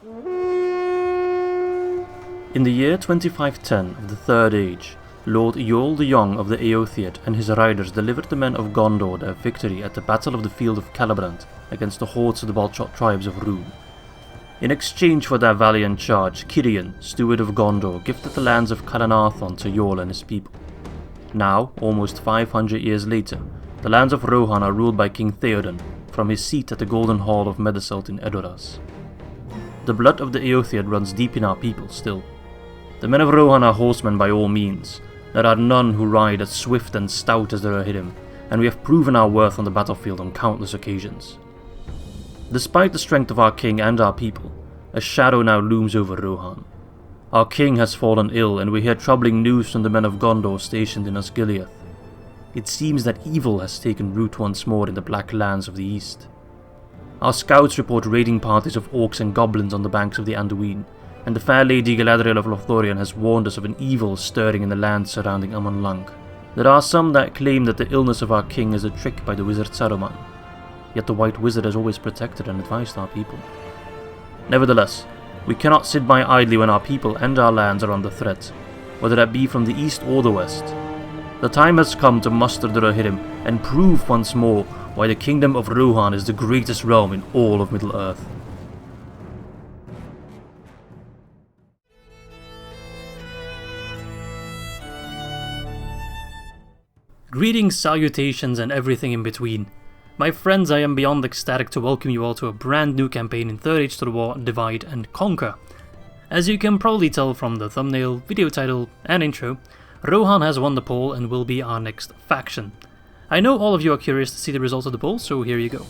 In the year 2510 of the Third Age, Lord Eorl the Young of the Eotheod and his riders delivered the men of Gondor their victory at the Battle of the Field of Celebrant against the hordes of the Balchot tribes of Rhun. In exchange for their valiant charge, Cirion, steward of Gondor, gifted the lands of Calanarthon to Eorl and his people. Now, almost 500 years later, the lands of Rohan are ruled by King Theoden, from his seat at the Golden Hall of Medusult in Edoras. The blood of the Eotheod runs deep in our people still. The men of Rohan are horsemen by all means. There are none who ride as swift and stout as the ROHIRRIM, and we have proven our worth on the battlefield on countless occasions. Despite the strength of our king and our people, a shadow now looms over Rohan. Our king has fallen ill, and we hear troubling news from the men of Gondor stationed in Osgiliath. It seems that evil has taken root once more in the Black Lands of the East. Our scouts report raiding parties of orcs and goblins on the banks of the Anduin, and the fair Lady Galadriel of Lothlorien has warned us of an evil stirring in the lands surrounding Amon Lung. There are some that claim that the illness of our king is a trick by the wizard Saruman, yet the White Wizard has always protected and advised our people. Nevertheless, we cannot sit by idly when our people and our lands are under threat, whether that be from the east or the west. The time has come to muster the ROHIRRIM and prove once more why the kingdom of Rohan is the greatest realm in all of Middle-earth. Greetings, salutations, and everything in between. My friends, I am beyond ecstatic to welcome you all to a brand new campaign in Third Age Total War Divide and Conquer. As you can probably tell from the thumbnail, video title, and intro, Rohan has won the poll and will be our next faction. I know all of you are curious to see the results of the poll, so here you go.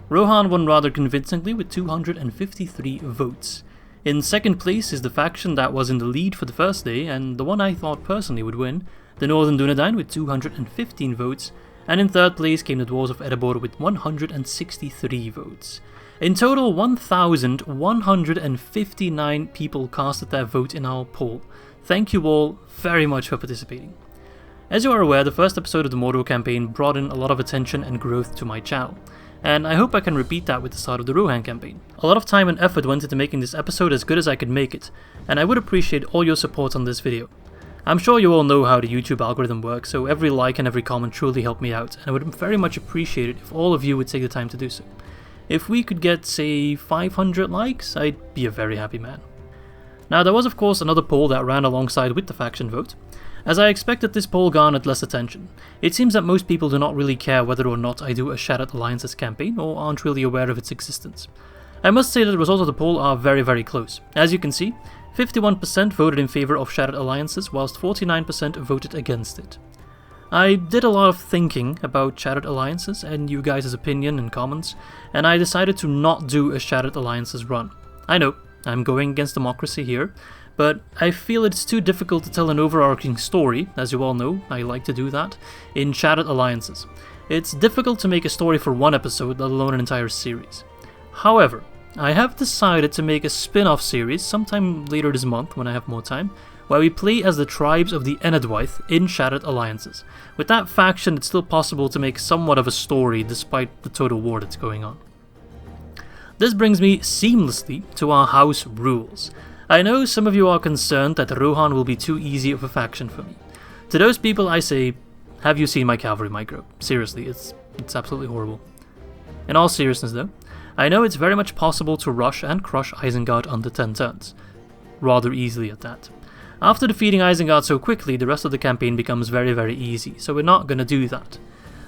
Rohan won rather convincingly with 253 votes. In second place is the faction that was in the lead for the first day, and the one I thought personally would win, the Northern Dunedain with 215 votes, and in third place came the Dwarves of Erebor with 163 votes. In total, 1,159 people casted their vote in our poll. Thank you all very much for participating. As you are aware, the first episode of the Mordor campaign brought in a lot of attention and growth to my channel, and I hope I can repeat that with the start of the Rohan campaign. A lot of time and effort went into making this episode as good as I could make it, and I would appreciate all your support on this video. I'm sure you all know how the YouTube algorithm works, so every like and every comment truly helped me out, and I would very much appreciate it if all of you would take the time to do so. If we could get, say, 500 likes, I'd be a very happy man. Now, there was of course another poll that ran alongside with the faction vote. As I expected, this poll garnered less attention. It seems that most people do not really care whether or not I do a Shattered Alliances campaign, or aren't really aware of its existence. I must say that the results of the poll are very close. As you can see, 51% voted in favour of Shattered Alliances, whilst 49% voted against it. I did a lot of thinking about Shattered Alliances and you guys' opinion and comments, and I decided to not do a Shattered Alliances run. I know, I'm going against democracy here, but I feel it's too difficult to tell an overarching story, as you all know, I like to do that, in Shattered Alliances. It's difficult to make a story for one episode, let alone an entire series. However, I have decided to make a spin-off series sometime later this month when I have more time, where we play as the tribes of the Enedwaith in Shattered Alliances. With that faction, it's still possible to make somewhat of a story despite the total war that's going on. This brings me seamlessly to our house rules. I know some of you are concerned that Rohan will be too easy of a faction for me. To those people I say, have you seen my cavalry micro? Seriously, it's absolutely horrible. In all seriousness though, I know it's very much possible to rush and crush Isengard under 10 turns. Rather easily at that. After defeating Isengard so quickly, the rest of the campaign becomes very easy, so we're not gonna do that.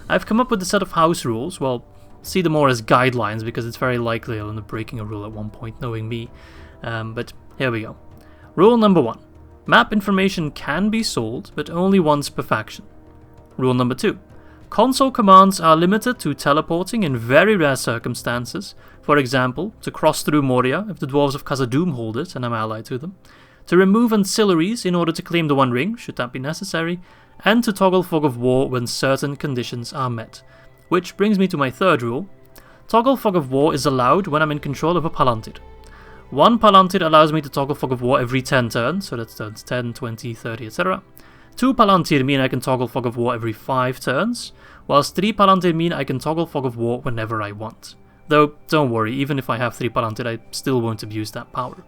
I've come up with a set of house rules, well, see them more as guidelines because it's very likely I'll end up breaking a rule at one point, knowing me. But here we go. Rule number 1. Map information can be sold, but only once per faction. Rule number 2. Console commands are limited to teleporting in very rare circumstances, for example, to cross through Moria if the Dwarves of Khazad-dûm hold it and I'm allied to them, to remove ancillaries in order to claim the One Ring, should that be necessary, and to toggle Fog of War when certain conditions are met. Which brings me to my third rule. Toggle Fog of War is allowed when I'm in control of a Palantir. One Palantir allows me to toggle Fog of War every 10 turns, so that's turns 10, 20, 30, etc. 2 Palantir mean I can toggle Fog of War every 5 turns, whilst 3 Palantir mean I can toggle Fog of War whenever I want. Though, don't worry, even if I have 3 Palantir, I still won't abuse that power.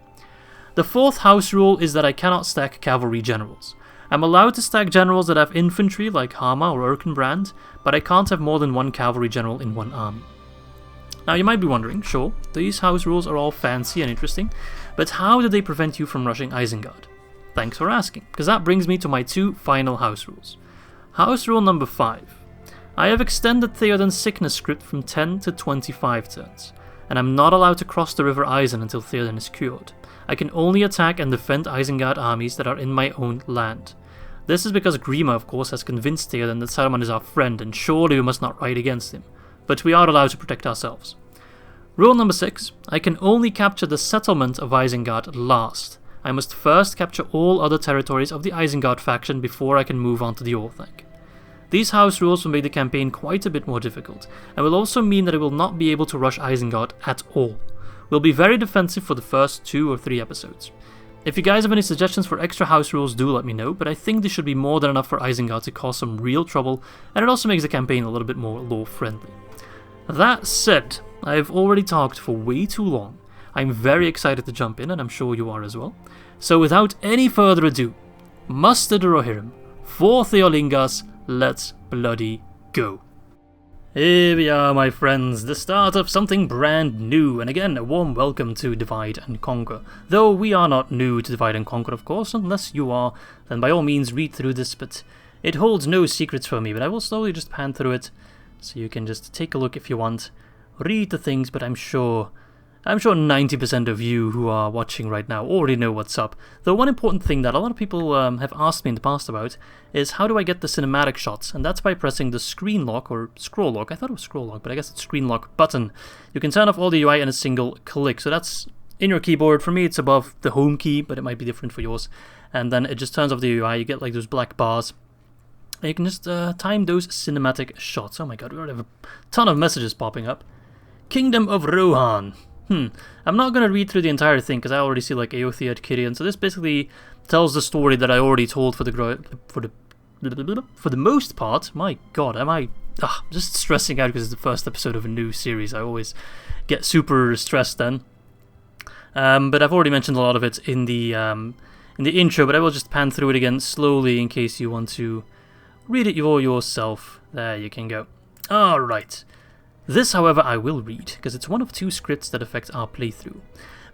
The 4th house rule is that I cannot stack cavalry generals. I'm allowed to stack generals that have infantry, like Hama or Erkenbrand, but I can't have more than 1 cavalry general in 1 army. Now you might be wondering, sure, these house rules are all fancy and interesting, but how do they prevent you from rushing Isengard? Thanks for asking, because that brings me to my 2 final house rules. House rule number 5. I have extended Theoden's sickness script from 10 to 25 turns, and I'm not allowed to cross the River Isen until Theoden is cured. I can only attack and defend Isengard armies that are in my own land. This is because Grima, of course, has convinced Theoden that Saruman is our friend, and surely we must not ride against him. But we are allowed to protect ourselves. Rule number 6. I can only capture the settlement of Isengard last. I must first capture all other territories of the Isengard faction before I can move on to the Orthanc. These house rules will make the campaign quite a bit more difficult, and will also mean that I will not be able to rush Isengard at all. We'll be very defensive for the first 2 or 3 episodes. If you guys have any suggestions for extra house rules, do let me know, but I think this should be more than enough for Isengard to cause some real trouble, and it also makes the campaign a little bit more lore-friendly. That said, I've already talked for way too long. I'm very excited to jump in, and I'm sure you are as well. So without any further ado, muster the Rohirrim, for EORLINGAS, let's bloody go. Here we are, my friends, the start of something brand new, and again, a warm welcome to Divide and Conquer. Though we are not new to Divide and Conquer, of course, unless you are, then by all means read through this, but it holds no secrets for me, but I will slowly just pan through it, so you can just take a look if you want, read the things, but I'm sure 90% of you who are watching right now already know what's up. Though one important thing that a lot of people have asked me in the past about is how do I get the cinematic shots, and that's by pressing the screen lock, or scroll lock, I thought it was scroll lock, but I guess it's screen lock button. You can turn off all the UI in a single click, so that's in your keyboard. For me it's above the home key, but it might be different for yours. And then it just turns off the UI, you get like those black bars, and you can just time those cinematic shots. Oh my god, we already have a ton of messages popping up. Kingdom of Rohan. I'm not going to read through the entire thing because I already see like Eotheod, Kirian, so this basically tells the story that I already told for the most part. My god, am I just stressing out because it's the first episode of a new series. I always get super stressed then. But I've already mentioned a lot of it in the intro, but I will just pan through it again slowly in case you want to read it all yourself. There you can go. Alright. This, however, I will read, because it's one of 2 scripts that affect our playthrough.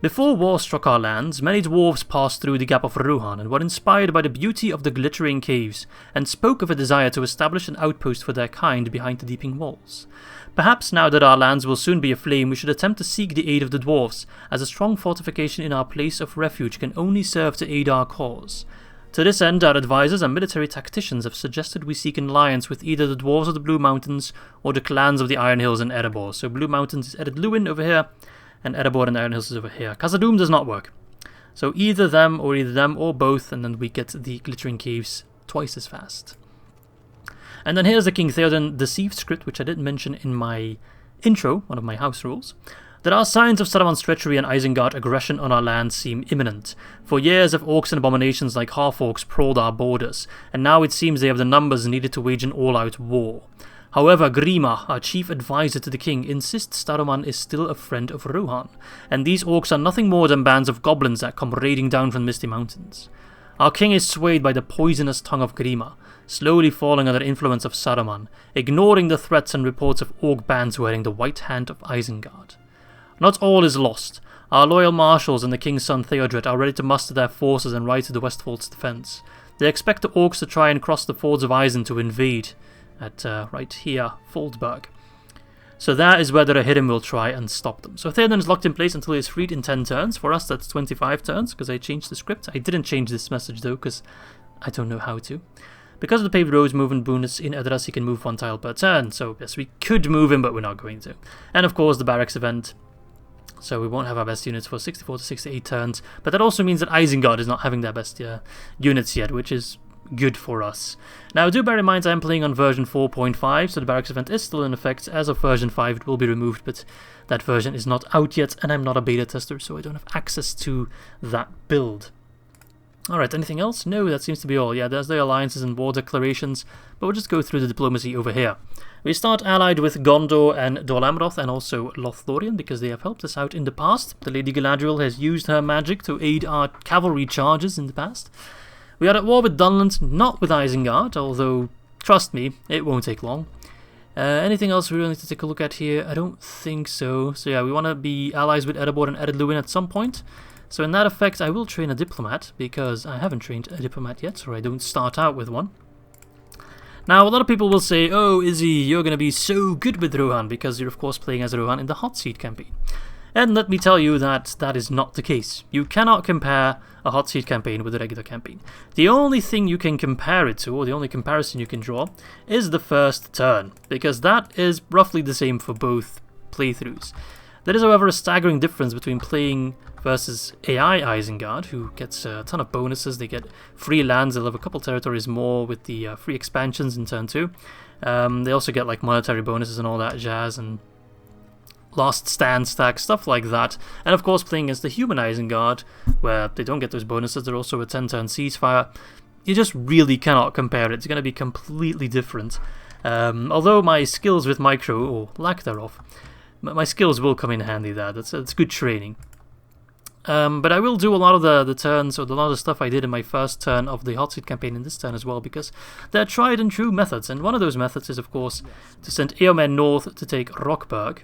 Before war struck our lands, many dwarves passed through the Gap of Rohan and were inspired by the beauty of the glittering caves, and spoke of a desire to establish an outpost for their kind behind the deeping walls. Perhaps now that our lands will soon be aflame, we should attempt to seek the aid of the dwarves, as a strong fortification in our place of refuge can only serve to aid our cause. To this end, our advisors and military tacticians have suggested we seek an alliance with either the Dwarves of the Blue Mountains or the clans of the Iron Hills and Erebor. So Blue Mountains is Ered Luin over here, and Erebor and Iron Hills is over here. Khazad-dûm does not work. So either them or both, and then we get the Glittering Caves twice as fast. And then here's the King Theoden Deceived script, which I didn't mention in my intro, one of my house rules. There are signs of Saruman's treachery and Isengard aggression on our land seem imminent. For years have orcs and abominations like half-orcs prowled our borders, and now it seems they have the numbers needed to wage an all-out war. However, Grima, our chief advisor to the king, insists Saruman is still a friend of Rohan, and these orcs are nothing more than bands of goblins that come raiding down from the Misty Mountains. Our king is swayed by the poisonous tongue of Grima, slowly falling under the influence of Saruman, ignoring the threats and reports of orc bands wearing the white hand of Isengard. Not all is lost. Our loyal marshals and the king's son Theodred are ready to muster their forces and ride to the Westfold's defence. They expect the orcs to try and cross the fords of Isen to invade at right here, Foldburg. So that is where the ROHIRRIM will try and stop them. So Theoden is locked in place until he is freed in 10 turns. For us that's 25 turns because I changed the script. I didn't change this message though because I don't know how to. Because of the paved roads movement bonus in Edras, he can move 1 tile per turn. So yes, we could move him, but we're not going to. And of course the barracks event. So we won't have our best units for 64 to 68 turns. But that also means that Isengard is not having their best units yet, which is good for us. Now do bear in mind I am playing on version 4.5, so the barracks event is still in effect. As of version 5 it will be removed, but that version is not out yet, and I'm not a beta tester, so I don't have access to that build. Alright, anything else? No, that seems to be all. Yeah, there's the alliances and war declarations, but we'll just go through the diplomacy over here. We start allied with Gondor and Dol Amroth and also Lothlorien because they have helped us out in the past. The Lady Galadriel has used her magic to aid our cavalry charges in the past. We are at war with Dunland, not with Isengard, although, trust me, it won't take long. Anything else we really need to take a look at here? I don't think so. So yeah, we want to be allies with Erebor and Ered Luin at some point. So in that effect, I will train a diplomat, because I haven't trained a diplomat yet, or I don't start out with one. Now, a lot of people will say, oh, Izzy, you're going to be so good with Rohan, because you're of course playing as Rohan in the Hot Seat campaign. And let me tell you that that is not the case. You cannot compare a Hot Seat campaign with a regular campaign. The only thing you can compare it to, or the only comparison you can draw, is the first turn, because that is roughly the same for both playthroughs. There is, however, a staggering difference between playing versus AI Isengard, who gets a ton of bonuses. They get free lands, they'll have a couple territories more with the free expansions in turn 2. They also get like monetary bonuses and all that jazz, and last stand stack, stuff like that. And of course playing against the human Isengard, where they don't get those bonuses, they're also a 10-turn ceasefire. You just really cannot compare it. It's going to be completely different. Although my skills with micro, or lack thereof, my skills will come in handy there. It's good training. But I will do a lot of the turns, or a lot of the stuff I did in my first turn of the Hot Seat campaign in this turn as well, because they're tried and true methods. And one of those methods is, of course, to send Eomer north to take Rochburg.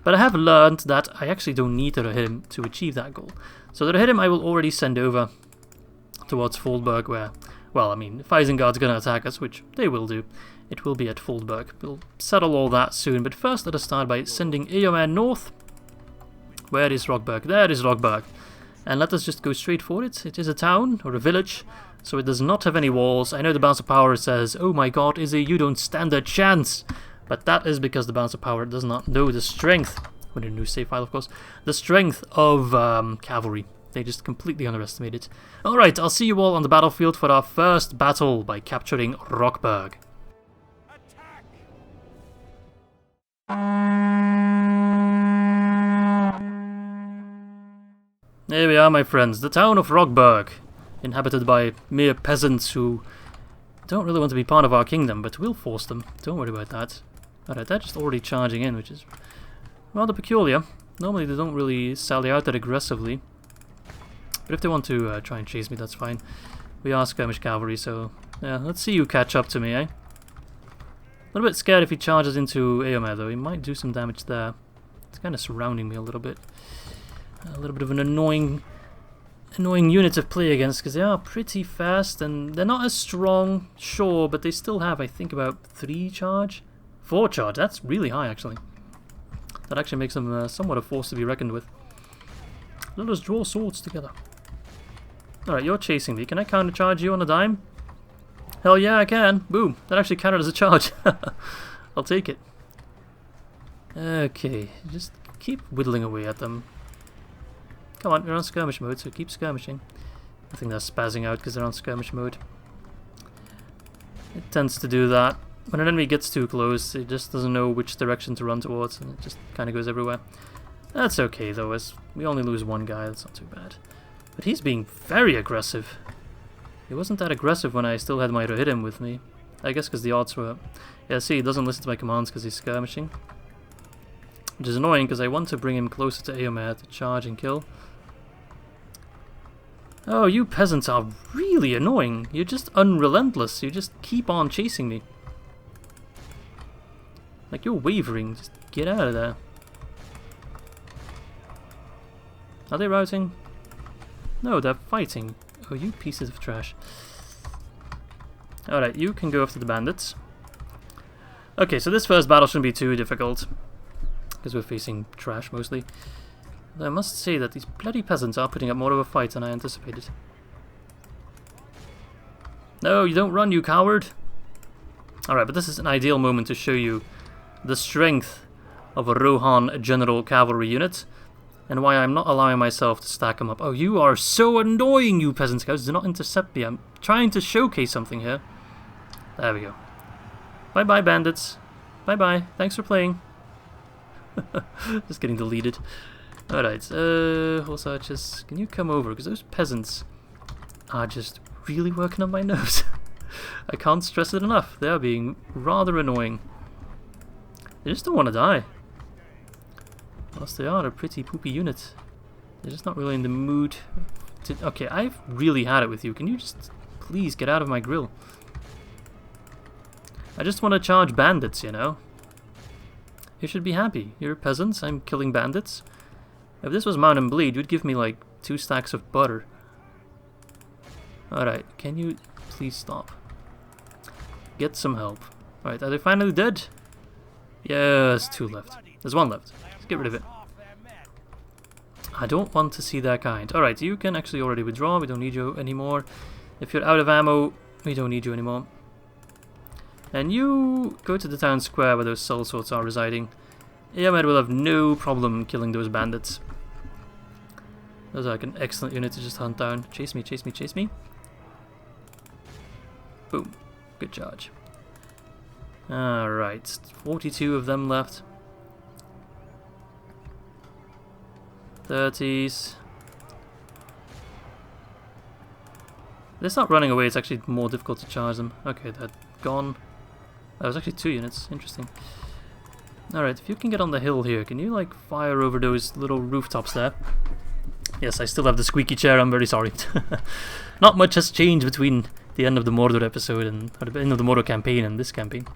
But I have learned that I actually don't need the ROHIRRIM to achieve that goal. So the ROHIRRIM I will already send over towards Foldberg, where, well, I mean, if Isengard's going to attack us, which they will do, it will be at Foldberg. We'll settle all that soon, but first let us start by sending Eomer north. Where is Rochburg? There is Rochburg. And let us just go straight for it. It is a town, or a village, so it does not have any walls. I know the Balance of Power says, oh my god, Izzy, you don't stand a chance! But that is because the Balance of Power does not know the strength, with a new save file of course, the strength of cavalry. They just completely underestimate it. Alright, I'll see you all on the battlefield for our first battle by capturing Rochburg. There we are, my friends, the town of Rochburg, inhabited by mere peasants who don't really want to be part of our kingdom, but we'll force them. Don't worry about that. Alright, they're just already charging in, which is rather peculiar. Normally they don't really sally out that aggressively. But if they want to try and chase me, that's fine. We are skirmish cavalry, so yeah, let's see you catch up to me, eh? A little bit scared if he charges into Eomer, though. He might do some damage there. It's kind of surrounding me a little bit. A little bit of an annoying unit to play against, because they are pretty fast, and they're not as strong, sure, but they still have, I think, about 3 charge? 4 charge, that's really high, actually. That actually makes them somewhat a force to be reckoned with. Let us draw swords together. Alright, you're chasing me. Can I countercharge you on a dime? Hell yeah, I can. Boom. That actually counted as a charge. I'll take it. Okay, just keep whittling away at them. Come on, we're on skirmish mode, so keep skirmishing. I think they're spazzing out because they're on skirmish mode. It tends to do that. When an enemy gets too close, it just doesn't know which direction to run towards, and it just kind of goes everywhere. That's okay, though, as we only lose one guy, that's not too bad. But he's being very aggressive. He wasn't that aggressive when I still had my ROHIRRIM with me. I guess because the odds were... Yeah, see, he doesn't listen to my commands because he's skirmishing. Which is annoying, because I want to bring him closer to Eomer to charge and kill. Oh, you peasants are really annoying. You're just unrelentless. You just keep on chasing me. Like, you're wavering. Just get out of there. Are they routing? No, they're fighting. Oh, you pieces of trash. Alright, you can go after the bandits. Okay, so this first battle shouldn't be too difficult, because we're facing trash mostly. Though I must say that these bloody peasants are putting up more of a fight than I anticipated. No, you don't run, you coward! Alright, but this is an ideal moment to show you the strength of a Rohan general cavalry unit, and why I'm not allowing myself to stack them up. Oh, you are so annoying, you peasant scouts! Do not intercept me. I'm trying to showcase something here. There we go. Bye-bye, bandits. Bye-bye. Thanks for playing. Just getting deleted. Alright, horse archers, can you come over? Because those peasants are just really working on my nerves. I can't stress it enough. They are being rather annoying. They just don't want to die. Plus they are a pretty poopy unit. They're just not really in the mood to... Okay, I've really had it with you. Can you just please get out of my grill? I just want to charge bandits, you know? You should be happy. You're peasants, I'm killing bandits. If this was Mount and Bleed, you'd give me like 2 stacks of butter. Alright, can you please stop? Get some help. Alright, are they finally dead? Yes, 2 left. There's 1 left. Let's get rid of it. I don't want to see that kind. Alright, you can actually already withdraw. We don't need you anymore. If you're out of ammo, we don't need you anymore. And you go to the town square where those sellswords are residing. Eomed will have no problem killing those bandits. Those are like an excellent unit to just hunt down. Chase me, chase me, chase me. Boom. Good charge. Alright, 42 of them left. 30s. They start running away, it's actually more difficult to charge them. Okay, they're gone. That was actually 2 units, interesting. Alright, if you can get on the hill here, can you like fire over those little rooftops there? Yes, I still have the squeaky chair, I'm very sorry. Not much has changed between the end of the Mordor episode and or the end of the Mordor campaign and this campaign.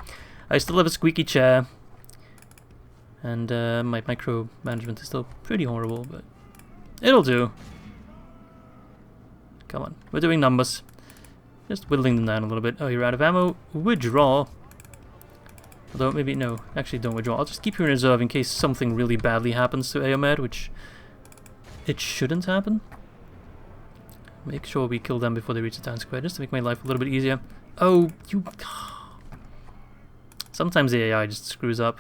I still have a squeaky chair. And my micromanagement is still pretty horrible, but it'll do. Come on, we're doing numbers. Just whittling them down a little bit. Oh, you're out of ammo. Withdraw. Although, maybe, no, actually don't withdraw. I'll just keep you in reserve in case something really badly happens to Eomed, which it shouldn't happen. Make sure we kill them before they reach the town square, just to make my life a little bit easier. Oh, you... Sometimes the AI just screws up.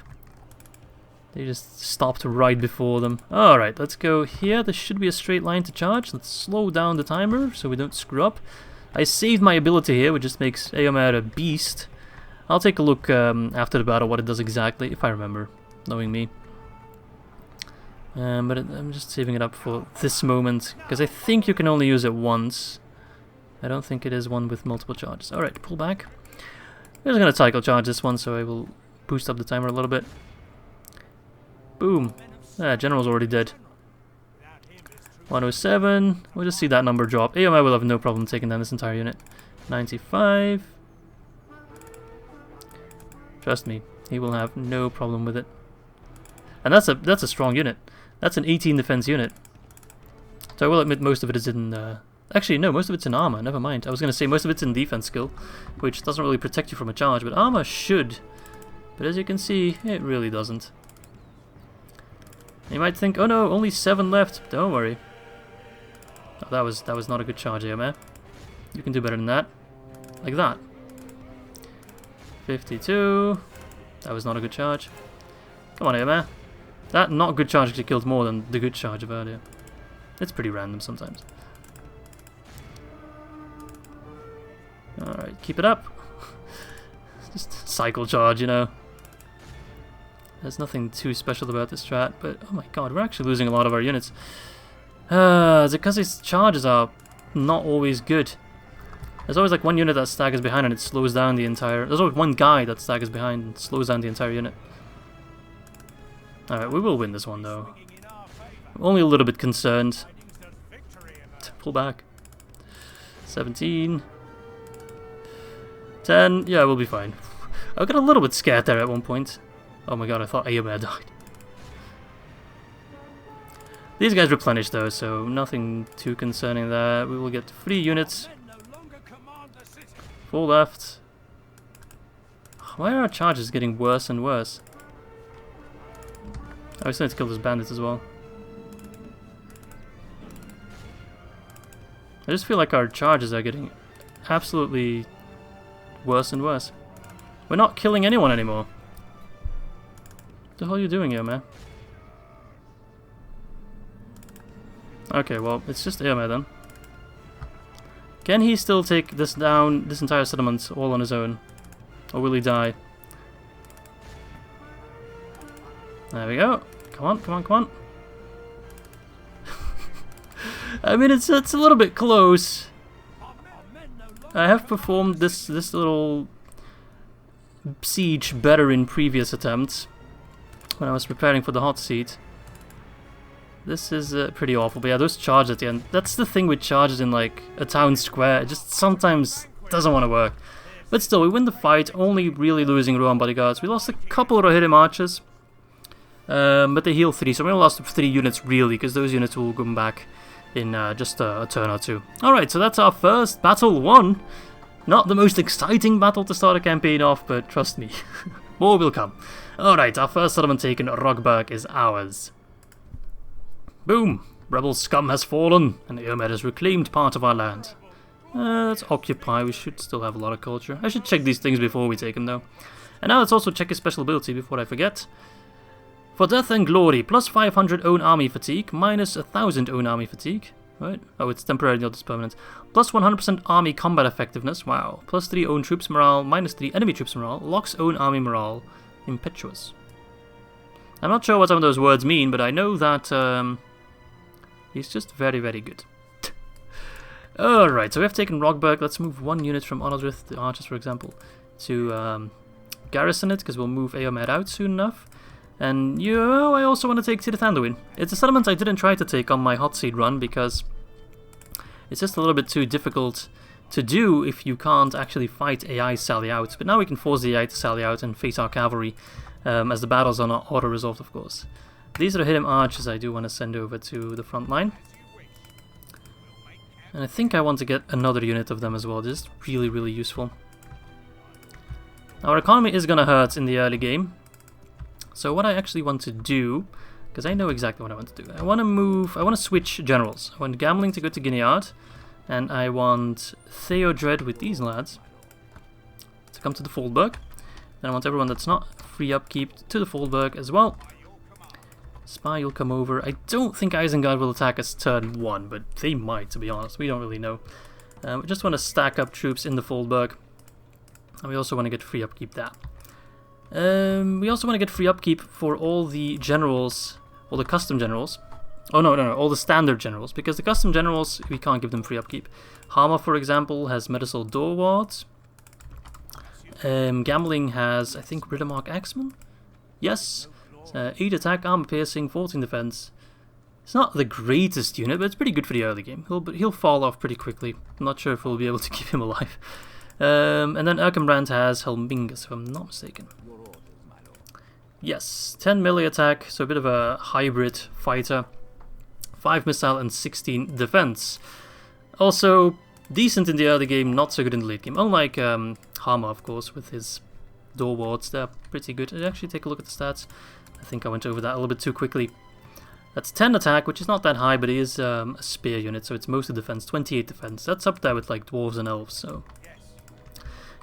They just stopped right before them. Alright, let's go here. There should be a straight line to charge. Let's slow down the timer so we don't screw up. I saved my ability here, which just makes Eomed a beast. I'll take a look after the battle what it does exactly, if I remember, knowing me. But I'm just saving it up for this moment, because I think you can only use it once. I don't think it is one with multiple charges. Alright, pull back. I'm just going to cycle charge this one, so I will boost up the timer a little bit. Boom. General's already dead. 107. We'll just see that number drop. AMI will have no problem taking down this entire unit. 95. Trust me, he will have no problem with it. And that's a strong unit. That's an 18 defense unit. So I will admit most of it is in... actually, no, most of it's in armor. Never mind. I was going to say most of it's in defense skill, which doesn't really protect you from a charge, but armor should. But as you can see, it really doesn't. You might think, oh no, only 7 left. Don't worry. Oh, that was not a good charge here, man. You can do better than that. Like that. 52. That was not a good charge. Come on here, man. That not good charge actually killed more than the good charge of earlier. It's pretty random sometimes. Alright, keep it up. Just cycle charge, you know. There's nothing too special about this strat, but oh my god, we're actually losing a lot of our units. Is it because these charges are not always good? There's always like one unit that staggers behind and it slows down the entire... There's always one guy that staggers behind and slows down the entire unit. Alright, we will win this one though. I'm only a little bit concerned. Pull back. 17. 10. Yeah, we'll be fine. I got a little bit scared there at one point. Oh my god, I thought Eomed died. These guys replenish though, so nothing too concerning there. We will get 3 units. 4 left. Why are our charges getting worse and worse? I still need to kill those bandits as well. I just feel like our charges are getting absolutely worse and worse. We're not killing anyone anymore. What the hell are you doing here, man? Okay, well, it's just Eomed then. Can he still take this down, this entire settlement, all on his own? Or will he die? There we go. Come on, come on, come on. I mean, it's a little bit close. I have performed this little siege better in previous attempts. when I was preparing for the hot seat. This is pretty awful, but yeah, those charges at the end. That's the thing with charges in like a town square. It just sometimes doesn't want to work. But still, we win the fight, only really losing Rohan bodyguards. We lost a couple of ROHIRRIM archers, but they heal 3, so we only lost 3 units really, because those units will come back in just a turn or 2. Alright, so that's our first battle won. Not the most exciting battle to start a campaign off, but trust me, more will come. Alright, our first settlement taken, Rochburg, is ours. Boom! Rebel scum has fallen, and Ered has reclaimed part of our land. Let's occupy, we should still have a lot of culture. I should check these things before we take them though. And now let's also check his special ability before I forget. For death and glory, plus 500 own army fatigue, minus 1000 own army fatigue. Right? Oh, it's temporary, not permanent. Plus 100% army combat effectiveness, wow. Plus 3 own troops morale, minus 3 enemy troops morale, locks own army morale, impetuous. I'm not sure what some of those words mean, but I know that he's just very, very good. Alright, so we have taken Rochburg. Let's move 1 unit from Onodrith, the archers for example, to garrison it, because we'll move Eomer out soon enough. And I also want to take Tirith Anduin. It's a settlement I didn't try to take on my hot seat run, because it's just a little bit too difficult to do if you can't actually fight AI sally out. But now we can force the AI to sally out and face our cavalry, as the battles are not auto-resolved of course. These are the hidden archers I do want to send over to the front line. And I think I want to get another unit of them as well. This is really, really useful. Our economy is going to hurt in the early game. So what I actually want to do, because I know exactly what I want to do. I want to switch generals. I want Gambling to go to Gineard. And I want Theodred with these lads to come to the Foldburg. Then I want everyone that's not free upkeep to the Foldburg as well. Spy will come over. I don't think Isengard will attack us turn 1, but they might, to be honest. We don't really know. We just want to stack up troops in the Foldburg. And we also want to get free upkeep that. We also want to get free upkeep for all the generals, all the custom generals. Oh no, all the standard generals, because the custom generals, we can't give them free upkeep. Hammer, for example, has Medical Door Wards. Gambling has, I think, Riddermark Axeman? Yes. 8 attack, armor piercing, 14 defense. It's not the greatest unit, but it's pretty good for the early game. He'll fall off pretty quickly. I'm not sure if we'll be able to keep him alive. And then Erkenbrand has Helmingus, if I'm not mistaken. Yes, 10 melee attack, so a bit of a hybrid fighter. 5 missile and 16 defense. Also, decent in the early game, not so good in the late game. Unlike Hammer, of course, with his door wards, they're pretty good. Actually, take a look at the stats. I think I went over that a little bit too quickly. That's 10 attack, which is not that high, but he is a spear unit, so it's mostly defense, 28 defense. That's up there with like Dwarves and Elves, so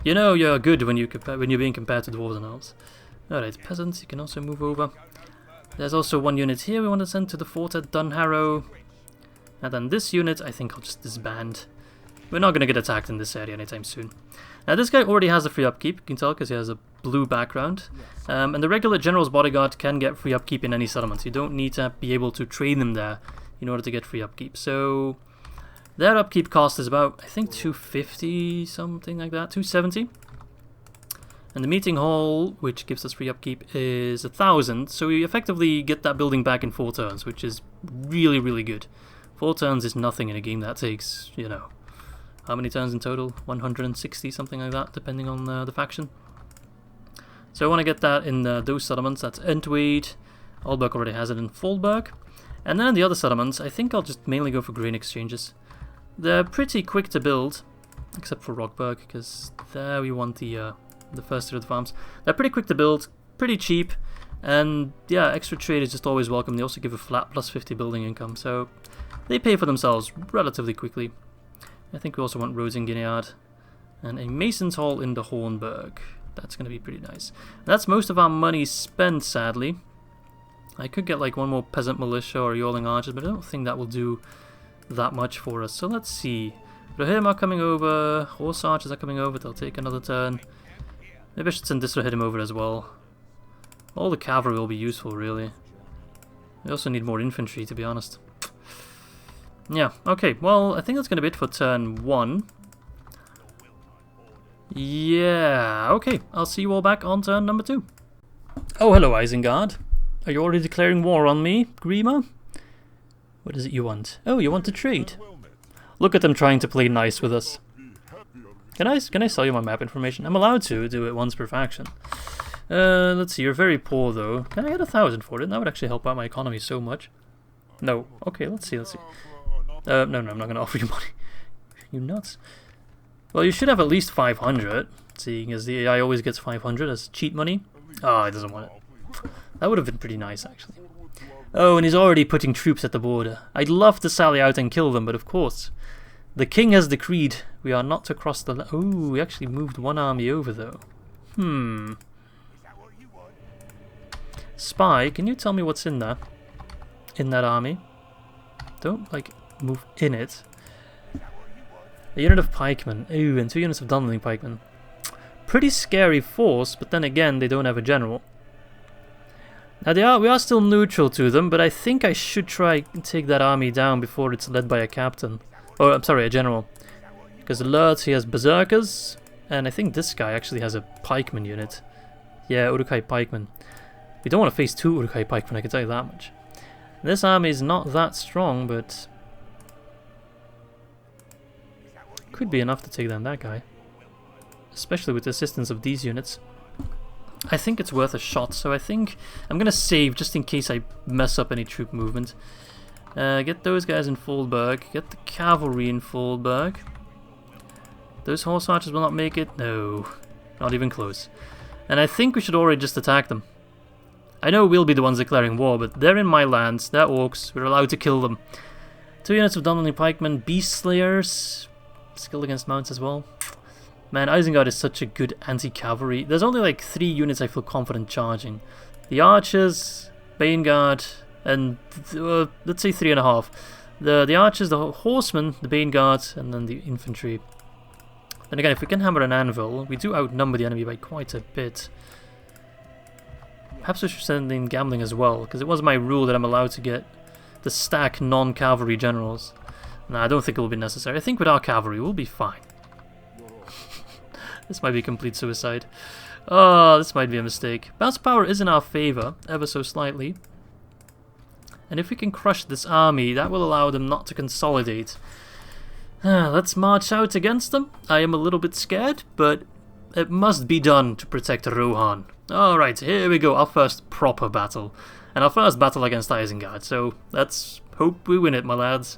you know you're good when you're being compared to Dwarves and Elves. Alright, peasants, you can also move over. There's also 1 unit here we want to send to the fort at Dunharrow. And then this unit, I think I'll just disband. We're not going to get attacked in this area anytime soon. Now this guy already has a free upkeep, you can tell because he has a blue background. And the regular General's Bodyguard can get free upkeep in any settlement. You don't need to be able to train them there in order to get free upkeep. So their upkeep cost is about, I think, 250, something like that, 270. And the Meeting Hall, which gives us free upkeep, is 1000. So we effectively get that building back in 4 turns, which is really, really good. 4 turns is nothing in a game that takes, you know, how many turns in total? 160, something like that, depending on the faction. So I want to get that in those settlements. That's Entweed. Alberg already has it in Foldburg. And then in the other settlements, I think I'll just mainly go for grain exchanges. They're pretty quick to build, except for Rochburg, because there we want the first tier of the farms. They're pretty quick to build, pretty cheap, and yeah, extra trade is just always welcome. They also give a flat plus 50 building income, so they pay for themselves relatively quickly. I think we also want roads in Gineard, and a Mason's Hall in the Hornburg. That's going to be pretty nice. And that's most of our money spent, sadly. I could get like 1 more Peasant Militia or Yorling Archers, but I don't think that will do that much for us. So let's see. ROHIRRIM are coming over, Horse Archers are coming over, they'll take another turn. Maybe I should send this ROHIRRIM over as well. All the cavalry will be useful, really. We also need more infantry, to be honest. Yeah, okay, well, I think that's going to be it for turn 1. Yeah, okay, I'll see you all back on turn number 2. Oh, hello, Isengard. Are you already declaring war on me, Grima? What is it you want? Oh, you want to trade? Look at them trying to play nice with us. Can I sell you my map information? I'm allowed to do it once per faction. Let's see, you're very poor though. Can I get 1,000 for it? That would actually help out my economy so much. No. Okay, let's see. No, I'm not going to offer you money. You nuts. Well, you should have at least 500, seeing as the AI always gets 500 as cheat money. Ah, it doesn't want it. That would have been pretty nice, actually. Oh, and he's already putting troops at the border. I'd love to sally out and kill them, but of course, the king has decreed we are not to cross the... Oh, we actually moved one army over, though. Spy, can you tell me what's in there? In that army? Don't, like, move in it. A unit of pikemen. Ooh, and 2 units of Dunderling pikemen. Pretty scary force, but then again, they don't have a general. Now we are still neutral to them, but I think I should try and take that army down before it's led by a captain. Or, I'm sorry, a general. Because Lurd, he has berserkers, and I think this guy actually has a pikeman unit. Yeah, Uruk-hai pikemen. We don't want to face 2 Uruk-hai pikemen, I can tell you that much. This army is not that strong, but could be enough to take down that guy. Especially with the assistance of these units. I think it's worth a shot, so I think I'm going to save just in case I mess up any troop movement. Get those guys in Foldberg. Get the cavalry in Foldberg. Those horse archers will not make it. No, not even close. And I think we should already just attack them. I know we'll be the ones declaring war, but they're in my lands, they're orcs, we're allowed to kill them. 2 units of Dunderling pikemen, beast slayers, skill against mounts as well. Man, Isengard is such a good anti-cavalry. There's only like 3 units I feel confident charging. The archers, Baneguard, and let's say 3.5. The archers, the horsemen, the Baneguard, and then the infantry. Then again, if we can hammer an anvil, we do outnumber the enemy by quite a bit. Perhaps we should send in gambling as well, because it was my rule that I'm allowed to stack non-cavalry generals. Nah, I don't think it will be necessary. I think with our cavalry we'll be fine. This might be complete suicide. Oh, this might be a mistake. Bounce power is in our favor, ever so slightly. And if we can crush this army, that will allow them not to consolidate. Let's march out against them. I am a little bit scared, but it must be done to protect Rohan. Alright, here we go, our first proper battle. And our first battle against Isengard, so let's hope we win it, my lads.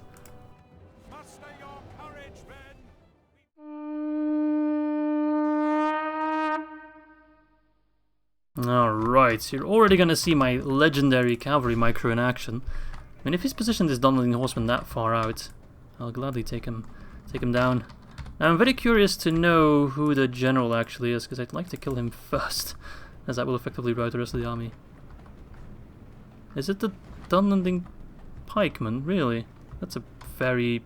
Alright, so you're already going to see my legendary cavalry micro in action. I mean, if he's positioned his Dunderling horseman that far out, I'll gladly take him down. Now, I'm very curious to know who the general actually is, because I'd like to kill him first, as that will effectively rout the rest of the army. Is it the Dunderling pikeman? Really? That's a very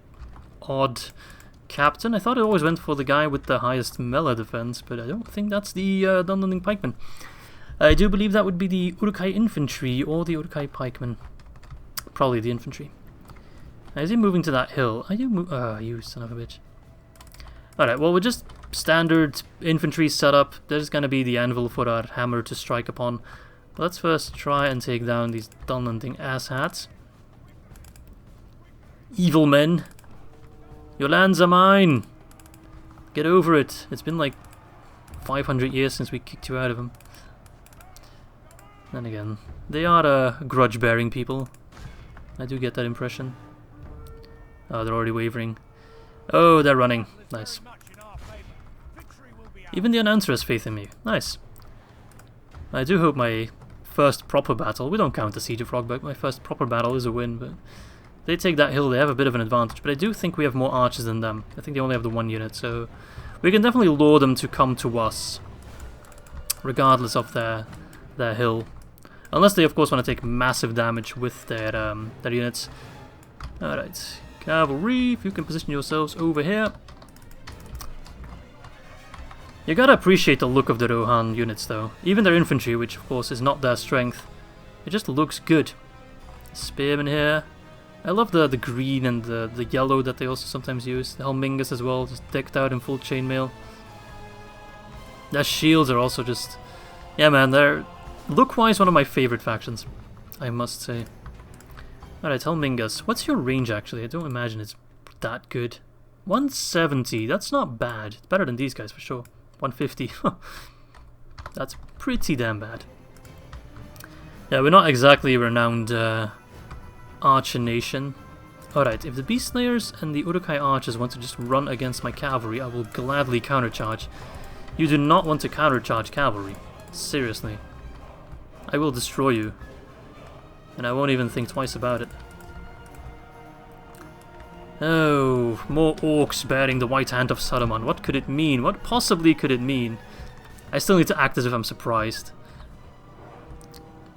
odd captain. I thought it always went for the guy with the highest melee defense, but I don't think that's the Dunderling pikeman. I do believe that would be the Uruk-hai infantry or the Uruk-hai pikemen. Probably the infantry. Now, is he moving to that hill? Are you you son of a bitch. Alright, well, we're just standard infantry setup. There's going to be the anvil for our hammer to strike upon. But let's first try and take down these Dunderling asshats. Evil men. Your lands are mine. Get over it. It's been like 500 years since we kicked you out of them. Then again, they are grudge-bearing people. I do get that impression. Oh, they're already wavering. Oh, they're running. Nice. Even the announcer has faith in me. Nice. I do hope my first proper battle... We don't count the Siege of Rochburg. My first proper battle is a win, but... They take that hill, they have a bit of an advantage. But I do think we have more archers than them. I think they only have the 1 unit, so... We can definitely lure them to come to us. Regardless of their hill. Unless they, of course, want to take massive damage with their units. Alright. Cavalry, if you can position yourselves over here. You gotta appreciate the look of the Rohan units, though. Even their infantry, which, of course, is not their strength. It just looks good. Spearmen here. I love the green and the yellow that they also sometimes use. The Helmingas as well, just decked out in full chainmail. Their shields are also just... Yeah, man, they're... Look-wise, one of my favorite factions. I must say. Alright, Helmingas. What's your range actually? I don't imagine it's that good. 170, that's not bad. It's better than these guys for sure. 150. That's pretty damn bad. Yeah, we're not exactly a renowned archer nation. Alright, if the Beast Slayers and the Uruk-hai archers want to just run against my cavalry, I will gladly countercharge. You do not want to countercharge cavalry. Seriously. I will destroy you. And I won't even think twice about it. Oh, more orcs bearing the white hand of Saruman. What could it mean? What possibly could it mean? I still need to act as if I'm surprised.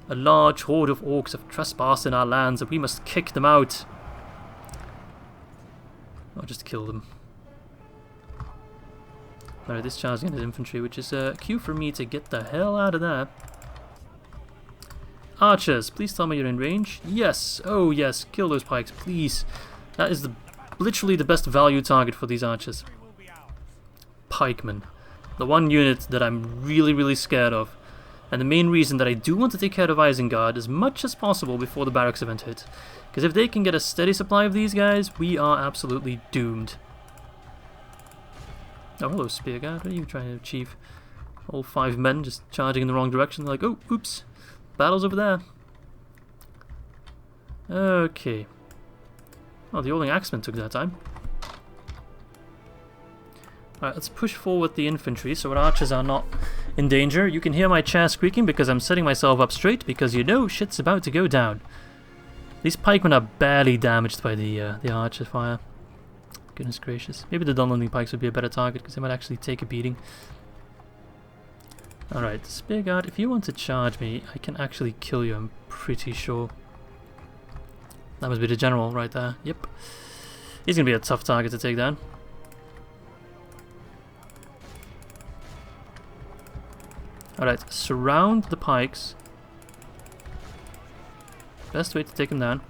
A large horde of orcs have trespassed in our lands and we must kick them out. I'll just kill them. Alright, discharging his infantry, which is a cue for me to get the hell out of there. Archers, please tell me you're in range. Yes, oh yes, kill those pikes, please. That is literally the best value target for these archers. Pikemen. The one unit that I'm really scared of. And the main reason that I do want to take care of Isengard as much as possible before the barracks event hit. Because if they can get a steady supply of these guys, we are absolutely doomed. Oh, hello, Spearguard. What are you trying to achieve? All 5 men just charging in the wrong direction. They're like, oh, oops. Battle's over there. Okay. Oh, the Orling Axemen took that time. Alright, let's push forward the infantry so our archers are not in danger. You can hear my chair squeaking because I'm setting myself up straight because you know shit's about to go down. These pikemen are barely damaged by the archer fire. Goodness gracious. Maybe the Dunlending pikes would be a better target because they might actually take a beating. Alright, Spearguard, if you want to charge me, I can actually kill you, I'm pretty sure. That must be the general right there. Yep. He's going to be a tough target to take down. Alright, surround the pikes. Best way to take him down.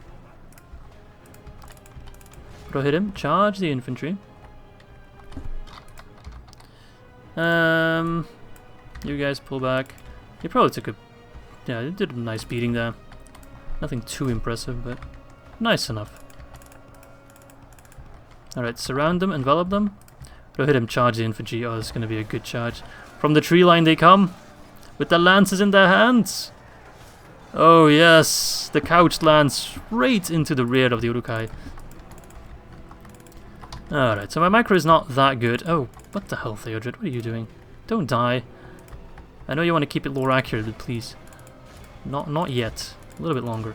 ROHIRRIM, charge the infantry. You guys pull back. You probably took a... yeah, you did a nice beating there. Nothing too impressive, but nice enough. Alright, surround them, envelop them. ROHIRRIM, charge the infantry. Oh, this is going to be a good charge. From the tree line they come, with the lances in their hands. Oh yes, the couched lance straight into the rear of the Uruk-hai. Alright, so my micro is not that good. Oh, what the hell, Theodred? What are you doing? Don't die. I know you want to keep it lore accurate, but please. Not yet. A little bit longer.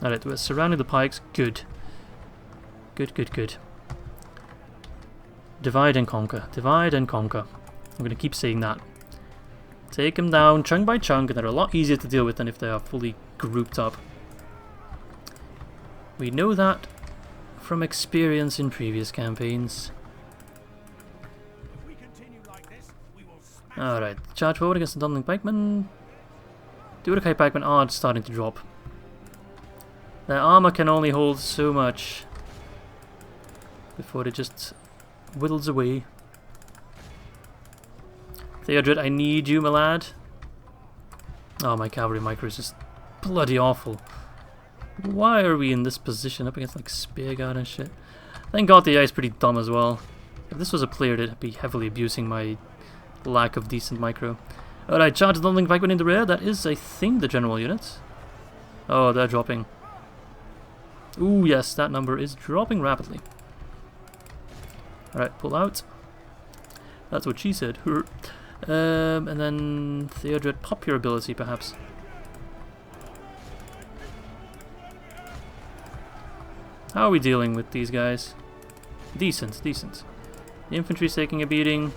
Alright, we're surrounding the pikes. Good. Good. Divide and conquer. Divide and conquer. I'm going to keep saying that. Take them down chunk by chunk, and they're a lot easier to deal with than if they are fully grouped up. We know that from experience in previous campaigns. Alright, charge forward against the Dunling pikemen. The Uruk-hai pikemen are starting to drop. Their armor can only hold so much before it just whittles away. Theodred, I need you, my lad. Oh, my cavalry micro is just bloody awful. Why are we in this position up against like Spearguard and shit? Thank God the AI is pretty dumb as well. If this was a player, they'd be heavily abusing my lack of decent micro. Alright, charge the Dunling pikemen in the rear. That is, I think, the general unit. Oh, they're dropping. Ooh, yes, that number is dropping rapidly. Alright, pull out. That's what she said. And then Theodred, pop your ability, perhaps. How are we dealing with these guys? Decent. The infantry's taking a beating.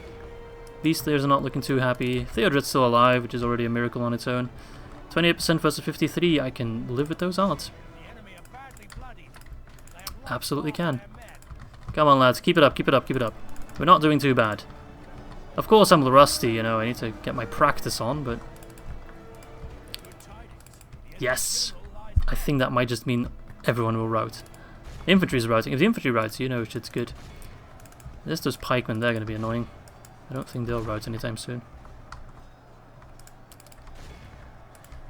Beast Slayers are not looking too happy. Theodred's still alive, which is already a miracle on its own. 28% versus 53, I can live with those odds. Absolutely can. Come on, lads, keep it up. We're not doing too bad. Of course I'm rusty, you know, I need to get my practice on, but... yes! I think that might just mean everyone will rout. Infantry's routing. If the infantry routs, you know shit's good. There's those pikemen, they're going to be annoying. I don't think they'll rout anytime soon.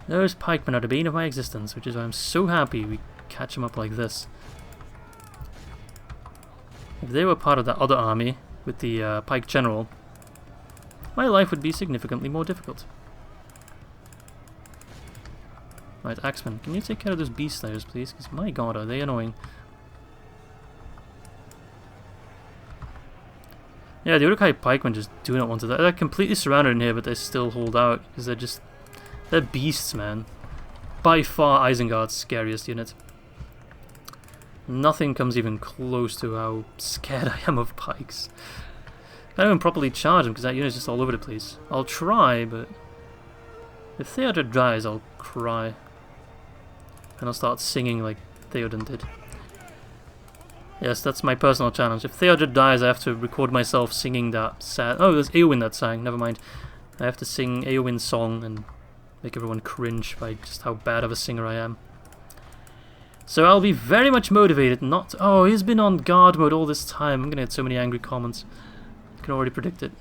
Those pikemen are the bane of my existence, which is why I'm so happy we catch them up like this. If they were part of that other army with the pike general, my life would be significantly more difficult. Right, Axeman, can you take care of those beast slayers, please? Because my god, are they annoying. Yeah, the Uruk-hai pikemen just do not want to die. They're completely surrounded in here, but they still hold out because they're beasts, man. By far Isengard's scariest unit. Nothing comes even close to how scared I am of pikes. I can't even properly charge them because that unit's just all over the place. I'll try, but if Theodred dies, I'll cry. And I'll start singing like Theoden did. Yes, that's my personal challenge. If Theodred dies, I have to record myself singing that sad... Oh, there's Eowyn that sang, never mind. I have to sing Eowyn's song and make everyone cringe by just how bad of a singer I am. So I'll be very much motivated not... Oh, he's been on guard mode all this time. I'm gonna get so many angry comments. I can already predict it.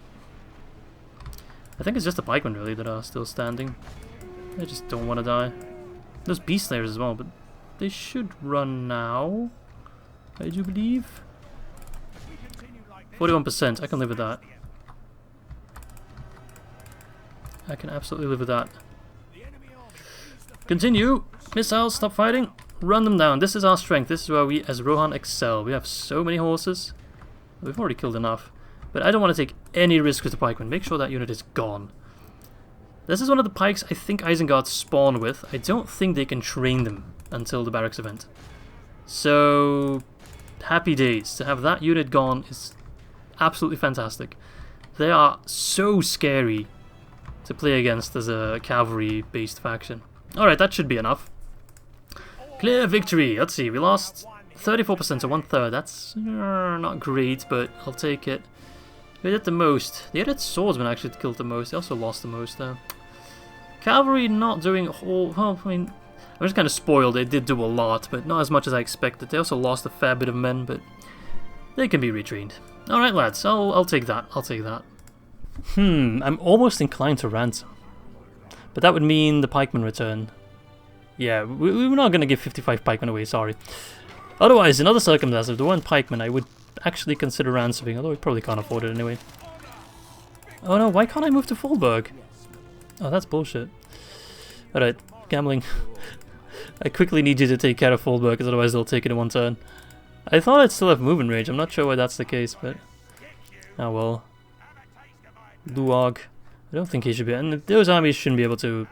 I think it's just the pikemen really that are still standing. They just don't want to die. There's beast slayers as well, but they should run now. I do believe. 41%, I can live with that. I can absolutely live with that. Continue! Missiles, stop fighting! Run them down. This is our strength. This is where we as Rohan excel. We have so many horses. We've already killed enough. But I don't want to take any risk with the pikemen. Make sure that unit is gone. This is one of the pikes I think Isengard spawn with. I don't think they can train them until the barracks event. So... happy days. To have that unit gone is absolutely fantastic. They are so scary to play against as a cavalry-based faction. Alright, that should be enough. Clear victory. Let's see, we lost 34% to 1/3. That's not great, but I'll take it. We did the most. The Ered swordsman actually killed the most. They also lost the most though. Cavalry not doing a whole... Well, I mean... I'm just kind of spoiled. They did do a lot, but not as much as I expected. They also lost a fair bit of men, but they can be retrained. Alright lads, I'll take that. I'll take that. I'm almost inclined to ransom. But that would mean the pikemen return. Yeah, we're not going to give 55 pikemen away, sorry. Otherwise, in other circumstances, if there weren't pikemen, I would actually consider ransoming, although we probably can't afford it anyway. Oh no, why can't I move to Fulberg? Oh, that's bullshit. Alright, gambling. I quickly need you to take care of Fulberg, because otherwise they'll take it in one turn. I thought I'd still have movement range, I'm not sure why that's the case, but... Oh well. Luog. I don't think he should be... And those armies shouldn't be able to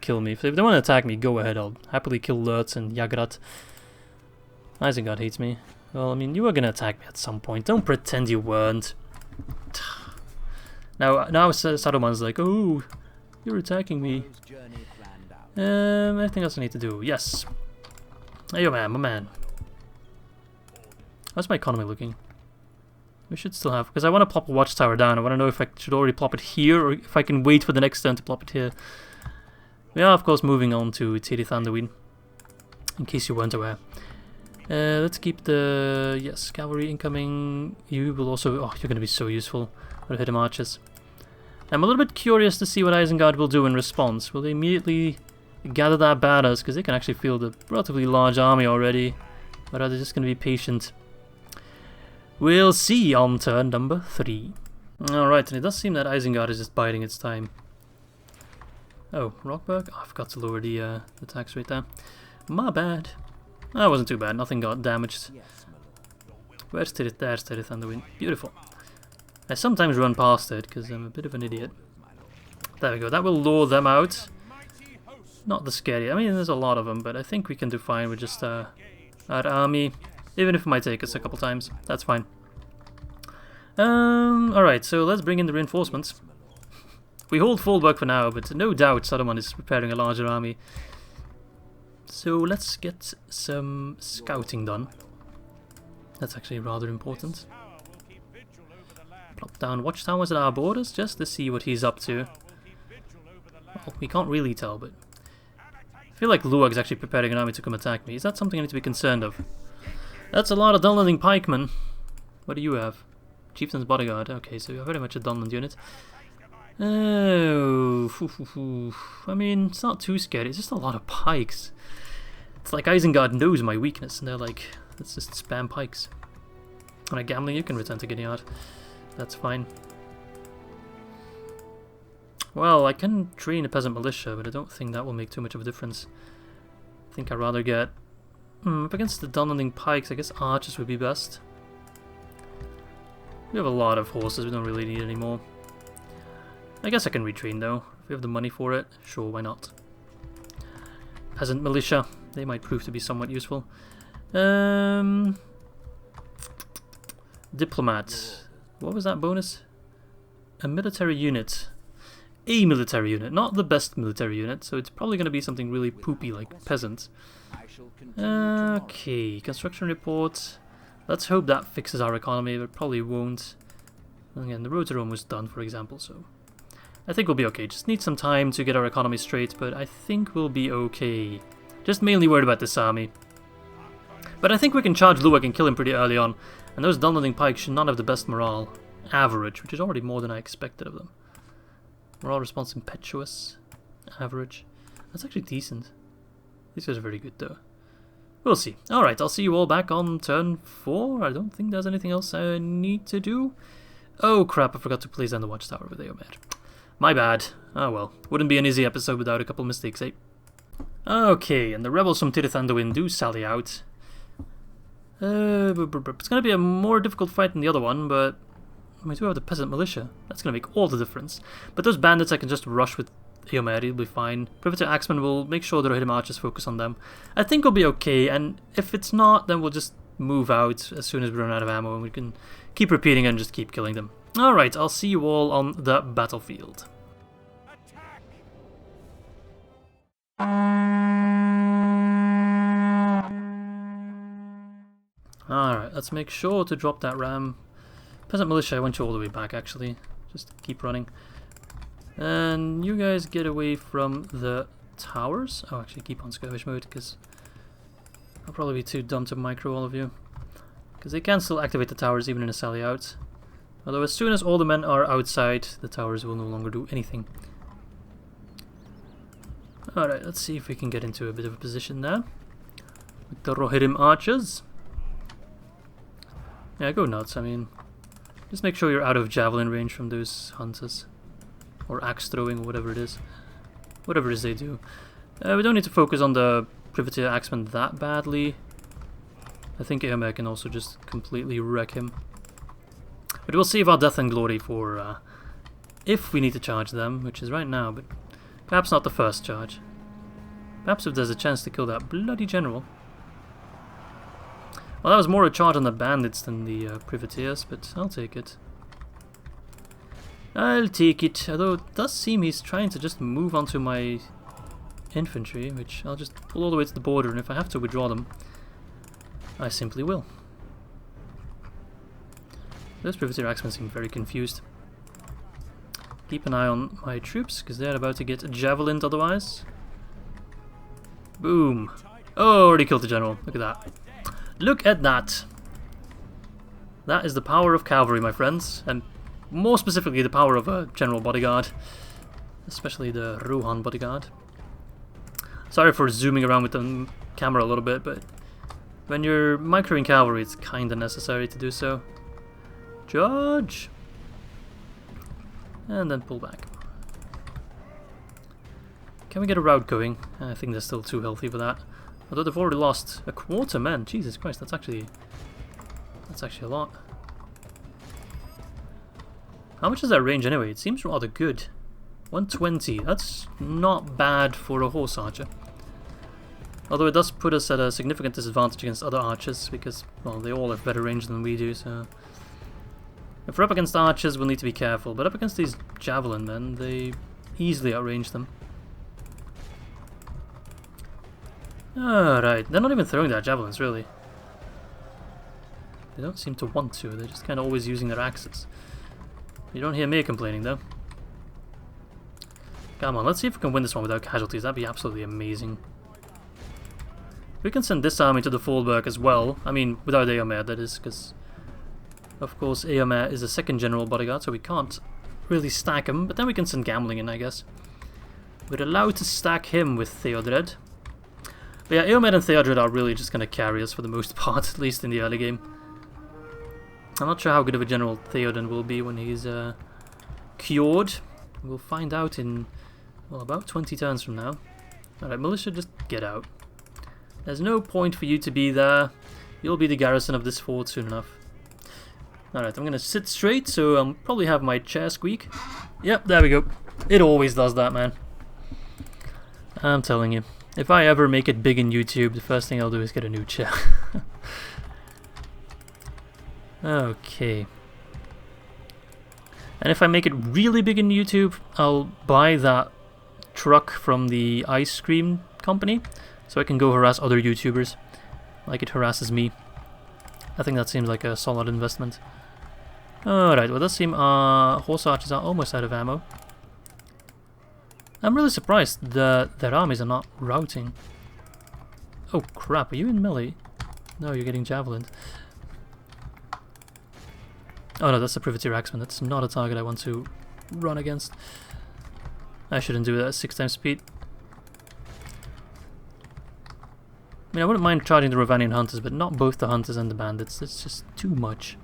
kill me. If they want to attack me, go ahead, I'll happily kill Lurtz and Yagrat. Isengard hates me. Well, I mean, you were going to attack me at some point. Don't pretend you weren't. Now Saruman's like, oh, you're attacking me. Anything else I need to do? Yes. Hey, yo, man, my man. How's my economy looking? We should still have... Because I want to plop a watchtower down. I want to know if I should already plop it here or if I can wait for the next turn to plop it here. We are, of course, moving on to Tirith Anduin. In case you weren't aware. Let's keep the... Yes, cavalry incoming. You will also... Oh, you're going to be so useful. What hit him archers. I'm a little bit curious to see what Isengard will do in response. Will they immediately gather their banners? Because they can actually field a relatively large army already. Or are they just going to be patient? We'll see on turn number 3. Alright, and it does seem that Isengard is just biding its time. Oh, Rochburg? Oh, I forgot to lower the tax rate there. My bad. That wasn't too bad, nothing got damaged. Where's Tirith? There's Tirith Anduin. Beautiful. I sometimes run past it because I'm a bit of an idiot. There we go, that will lure them out. Not the scary, I mean there's a lot of them, but I think we can do fine with just our army. Even if it might take us a couple times, that's fine. Alright, so let's bring in the reinforcements. We hold Fulberg for now, but no doubt Saruman is preparing a larger army. So let's get some scouting done. That's actually rather important. Plop down watchtowers at our borders just to see what he's up to. Well, we can't really tell, but... I feel like Luag's actually preparing an army to come attack me. Is that something I need to be concerned of? That's a lot of Dunlanding pikemen. What do you have? Chieftain's bodyguard. Okay, so you're very much a Dunland unit. Oh, I mean, it's not too scary. It's just a lot of pikes. It's like Isengard knows my weakness, and they're like, let's just spam pikes. Alright, gambling, you can return to Gideon. That's fine. Well, I can train a peasant militia, but I don't think that will make too much of a difference. I think I'd rather get... up against the Dunlanding pikes, I guess archers would be best. We have a lot of horses, we don't really need any more. I guess I can retrain though. If we have the money for it, sure, why not? Peasant militia, they might prove to be somewhat useful. Diplomat. What was that bonus? A military unit. A military unit, not the best military unit, so it's probably going to be something really poopy like peasant. Okay, construction report. Let's hope that fixes our economy, but probably won't. Again, the road to Rome was done, for example, so I think we'll be okay. Just need some time to get our economy straight, but I think we'll be okay. Just mainly worried about this army. But I think we can charge Luin and kill him pretty early on, and those Dunlanding pikes should not have the best morale. Average, which is already more than I expected of them. Morale response impetuous. Average. That's actually decent. These guys are very good though. We'll see. Alright, I'll see you all back on turn 4. I don't think there's anything else I need to do. Oh crap, I forgot to place down the watchtower with Eomer. My bad. Oh well. Wouldn't be an easy episode without a couple mistakes, eh? Okay, and the rebels from Tirith and Anduin do sally out. It's gonna be a more difficult fight than the other one, but we do have the peasant militia. That's gonna make all the difference. But those bandits I can just rush with Eomer, it'll be fine. Privateer Axemen will make sure the Rohirrim archers focus on them. I think we'll be okay, and if it's not, then we'll just move out as soon as we run out of ammo, and we can keep repeating and just keep killing them. Alright, I'll see you all on the battlefield. Alright, let's make sure to drop that ram. Peasant militia, I went you all the way back actually. Just keep running. And you guys get away from the towers. Oh, actually keep on skirmish mode because I'll probably be too dumb to micro all of you. Because they can still activate the towers even in a sally out. Although as soon as all the men are outside, the towers will no longer do anything. Alright, let's see if we can get into a bit of a position there. With the Rohirrim archers. Yeah, go nuts, I mean... Just make sure you're out of javelin range from those hunters. Or axe throwing, or whatever it is. Whatever it is they do. We don't need to focus on the Privateer Axeman that badly. I think Eomer can also just completely wreck him. But we'll save our death and glory for if we need to charge them, which is right now, but perhaps not the first charge. Perhaps if there's a chance to kill that bloody general. Well, that was more a charge on the bandits than the privateers, but I'll take it. I'll take it, although it does seem he's trying to just move onto my infantry, which I'll just pull all the way to the border, and if I have to withdraw them, I simply will. Those Privateer Axemen seem very confused. Keep an eye on my troops, because they're about to get javelined otherwise. Boom. Oh, already killed the general. Look at that. Look at that. That is the power of cavalry, my friends. And more specifically, the power of a general bodyguard. Especially the Rohan bodyguard. Sorry for zooming around with the camera a little bit, but when you're microing cavalry, it's kinda necessary to do so. Charge! And then pull back. Can we get a rout going? I think they're still too healthy for that. Although they've already lost a quarter men. Jesus Christ, that's actually a lot. How much is that range anyway? It seems rather good. 120. That's not bad for a horse archer. Although it does put us at a significant disadvantage against other archers because, well, they all have better range than we do, so... If we're up against archers, we'll need to be careful, but up against these javelin men, they easily outrange them. Alright, they're not even throwing their javelins, really. They don't seem to want to, they're just kind of always using their axes. You don't hear me complaining, though. Come on, let's see if we can win this one without casualties, that'd be absolutely amazing. We can send this army to the Fallberg as well, I mean, without Eomer, that is, because... Of course, Eomer is a second general bodyguard, so we can't really stack him, but then we can send Gambling in, I guess. We're allowed to stack him with Theodred. But yeah, Eomed and Theodred are really just going to carry us for the most part, at least in the early game. I'm not sure how good of a general Theoden will be when he's cured. We'll find out in, well, about 20 turns from now. Alright, Militia, just get out. There's no point for you to be there. You'll be the garrison of this fort soon enough. Alright, I'm gonna sit straight, so I'll probably have my chair squeak. Yep, there we go. It always does that, man. I'm telling you. If I ever make it big in YouTube, the first thing I'll do is get a new chair. Okay. And if I make it really big in YouTube, I'll buy that truck from the ice cream company, so I can go harass other YouTubers, like it harasses me. I think that seems like a solid investment. Alright, well it does seem horse archers are almost out of ammo. I'm really surprised that their armies are not routing. Oh crap, are you in melee? No, you're getting javelined. Oh no, that's a Privateer Axeman. That's not a target I want to run against. I shouldn't do that at 6 times speed. I mean, I wouldn't mind charging the Rovanian Hunters, but not both the Hunters and the Bandits. It's just too much.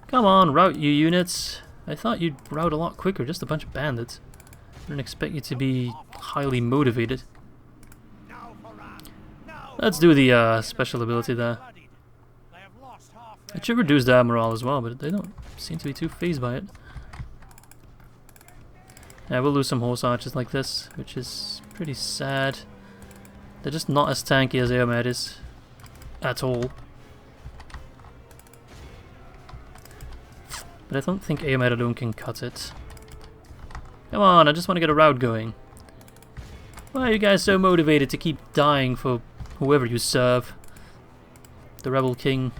Come on, route you units. I thought you'd route a lot quicker, just a bunch of bandits. I didn't expect you to be highly motivated. Let's do the special ability there. It should reduce their morale as well, but they don't seem to be too fazed by it. Yeah, we'll lose some horse archers like this, which is pretty sad. They're just not as tanky as Eomed is. At all. But I don't think Eomed alone can cut it. Come on, I just want to get a route going. Why are you guys so motivated to keep dying for whoever you serve? The Rebel King.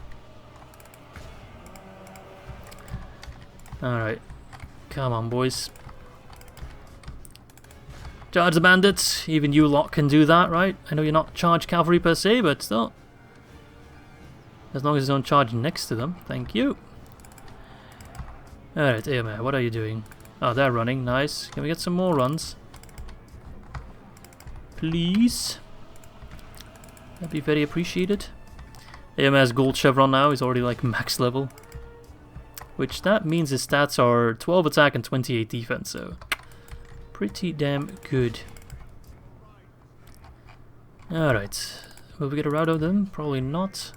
Alright. Come on, boys. Charge the bandits. Even you lot can do that, right? I know you're not charge cavalry per se, but still. As long as you don't charge next to them. Thank you. Alright, Eomer, what are you doing? Oh, they're running. Nice. Can we get some more runs? Please? That'd be very appreciated. Eomer's gold chevron now. He's already like max level. Which that means his stats are 12 attack and 28 defense, so pretty damn good. Alright, will we get a route of them? Probably not.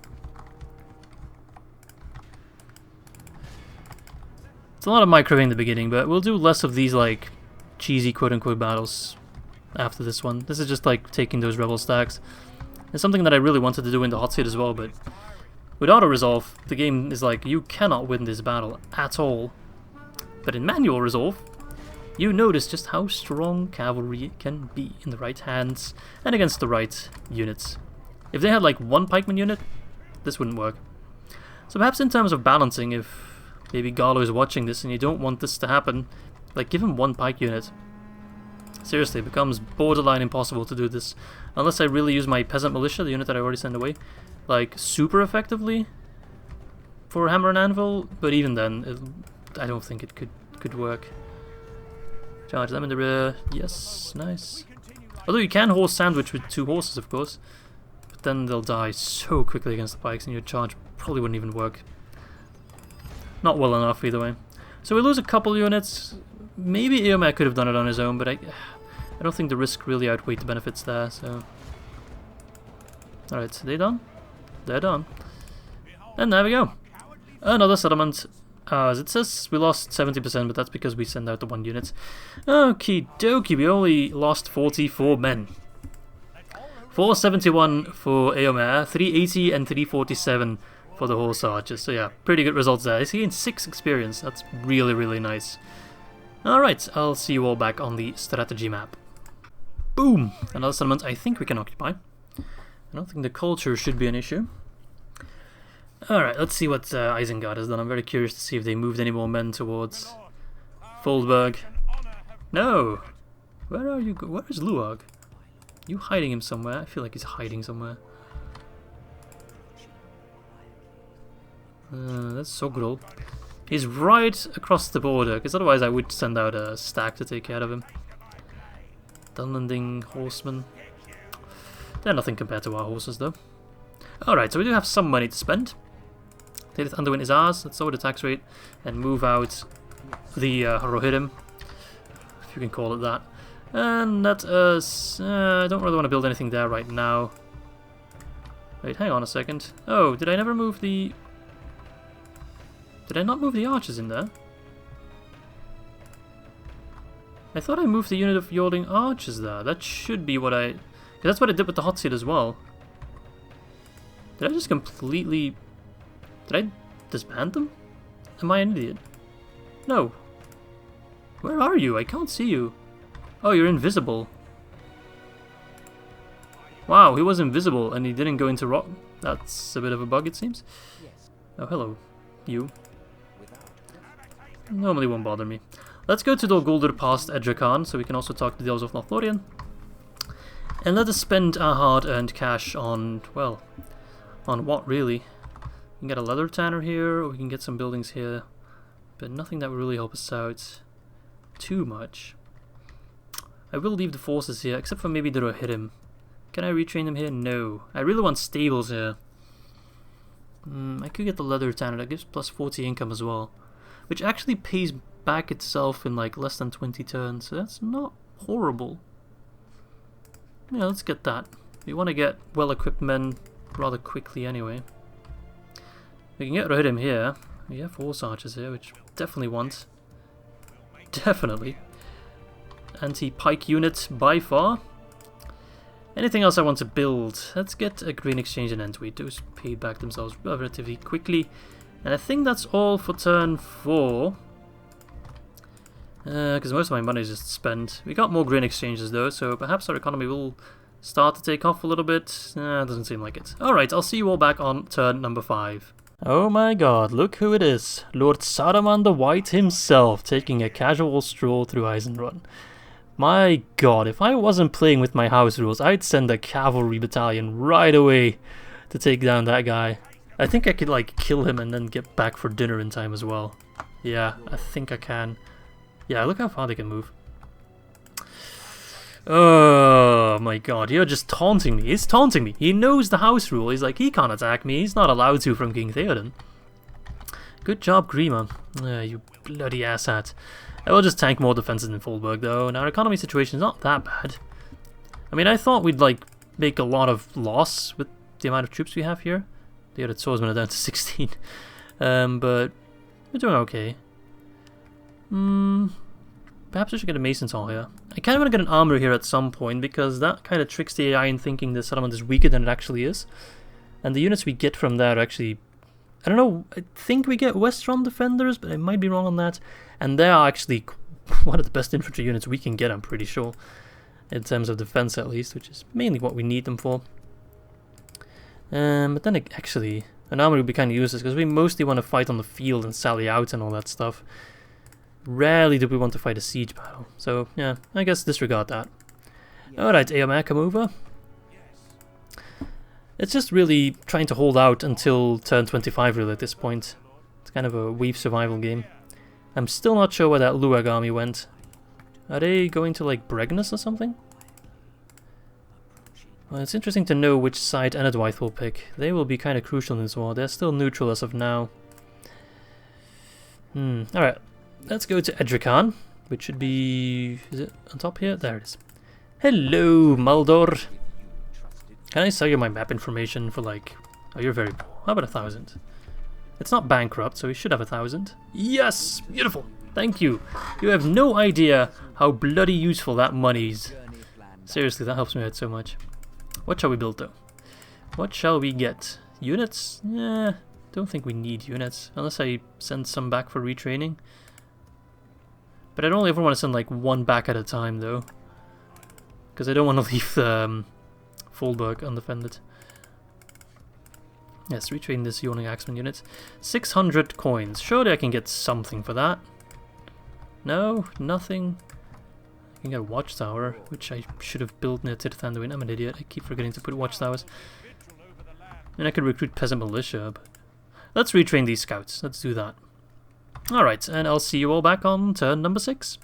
It's a lot of microwing in the beginning, but we'll do less of these like cheesy quote-unquote battles after this one. This is just like taking those rebel stacks. It's something that I really wanted to do in the hot seat as well, but with auto-resolve, the game is like, you cannot win this battle at all. But in manual resolve, you notice just how strong cavalry can be in the right hands and against the right units. If they had like one pikeman unit, this wouldn't work. So perhaps in terms of balancing, if maybe Garlo is watching this and you don't want this to happen, like give him one pike unit. Seriously, it becomes borderline impossible to do this. Unless I really use my peasant militia, the unit that I already sent away, like super effectively for hammer and anvil, but even then, I don't think it could work. Charge them in the rear. Yes, nice. Although you can horse sandwich with 2 horses, of course, but then they'll die so quickly against the pikes, and your charge probably wouldn't even work. Not well enough either way. So we lose a couple units. Maybe Eomer could have done it on his own, but I don't think the risk really outweighed the benefits there. So, alright, so they done? They're done. And there we go. Another settlement. As it says, we lost 70%, but that's because we sent out the 1 unit. Okie dokie, we only lost 44 men. 471 for Eomer, 380 and 347 for the horse archers. So yeah, pretty good results there. He's gained 6 experience. That's really, really nice. Alright, I'll see you all back on the strategy map. Boom! Another settlement I think we can occupy. I don't think the culture should be an issue. Alright, let's see what Isengard has done. I'm very curious to see if they moved any more men towards Foldberg. No! Where are you? Where is Luag? You hiding him somewhere? I feel like he's hiding somewhere. That's Sogrol. He's right across the border, because otherwise I would send out a stack to take care of him. Dunlanding horsemen. They're nothing compared to our horses, though. Alright, so we do have some money to spend. Tirith Anduin is ours. Let's lower the tax rate and move out the ROHIRRIM, if you can call it that. And let us... I don't really want to build anything there right now. Wait, hang on a second. Oh, did I never move the... Did I not move the archers in there? I thought I moved the unit of Yordling archers there. That should be what I... Because that's what I did with the hot seat as well. Did I just completely... Did I disband them? Am I an idiot? No. Where are you? I can't see you. Oh, you're invisible. Wow, he was invisible and he didn't go into rock. That's a bit of a bug, it seems. Oh, hello. You. Normally won't bother me. Let's go to Dol Guldur past Edrican, so we can also talk to the Elves of Lothlorien. And let us spend our hard-earned cash on, well, on what really? We can get a leather tanner here, or we can get some buildings here. But nothing that will really help us out too much. I will leave the forces here, except for maybe the ROHIRRIM. Can I retrain them here? No. I really want stables here. I could get the leather tanner, that gives plus 40 income as well. Which actually pays back itself in like less than 20 turns, so that's not horrible. Yeah, let's get that. We want to get well-equipped men rather quickly anyway. We can get ROHIRRIM here. We have horse archers here, which we definitely want. Definitely. Anti-pike unit by far. Anything else I want to build? Let's get a grain exchange and Entweed. Those paid back themselves relatively quickly. And I think that's all for turn 4. Because most of my money is just spent. We got more grain exchanges though, so perhaps our economy will start to take off a little bit. Doesn't seem like it. Alright, I'll see you all back on turn number 5. Oh my god, look who it is. Lord Saruman the White himself, taking a casual stroll through Eisenrun. My god, if I wasn't playing with my house rules, I'd send a cavalry battalion right away to take down that guy. I think I could like kill him and then get back for dinner in time as well. Yeah, I think I can. Yeah, look how far they can move. Oh my god, you're just taunting me. He's taunting me. He knows the house rule. He's like, he can't attack me. He's not allowed to from King Theoden. Good job, Grima. You bloody asshat. I will just tank more defenses in Fulberg though, and our economy situation is not that bad. I mean, I thought we'd like make a lot of loss with the amount of troops we have here. The Ered swordsmen are down to 16. But we're doing okay. Perhaps I should get a Mason's Hall here. I kind of want to get an armor here at some point, because that kind of tricks the AI in thinking the settlement is weaker than it actually is. And the units we get from there are actually... I don't know, I think we get Westron defenders, but I might be wrong on that. And they are actually one of the best infantry units we can get, I'm pretty sure. In terms of defense at least, which is mainly what we need them for. But then actually, an armor would be kind of useless, because we mostly want to fight on the field and sally out and all that stuff. Rarely do we want to fight a siege battle. So, yeah, I guess disregard that. Alright, Eomer, come over. It's just really trying to hold out until turn 25 really at this point. It's kind of a weave survival game. I'm still not sure where that Luag army went. Are they going to like Bregnus or something? Well, it's interesting to know which side Enedwaith will pick. They will be kind of crucial in this war. They're still neutral as of now. Alright, let's go to Edrican, which should be... is it on top here? There it is. Hello, Mordor. Can I sell you my map information for like... oh, you're very poor. How about 1,000? It's not bankrupt, so we should have 1,000. Yes! Beautiful! Thank you! You have no idea how bloody useful that money is. Seriously, that helps me out so much. What shall we build though? What shall we get? Units? Don't think we need units. Unless I send some back for retraining. But I don't ever want to send like one back at a time though. Because I don't want to leave Fulberg undefended. Yes, retrain this Yawning Axeman unit. 600 coins. Surely I can get something for that. No, nothing. I can get a watchtower, which I should have built near Tirith Anduin. I'm an idiot. I keep forgetting to put watchtowers. And I could recruit peasant militia, but... let's retrain these scouts. Let's do that. Alright, and I'll see you all back on turn number 6.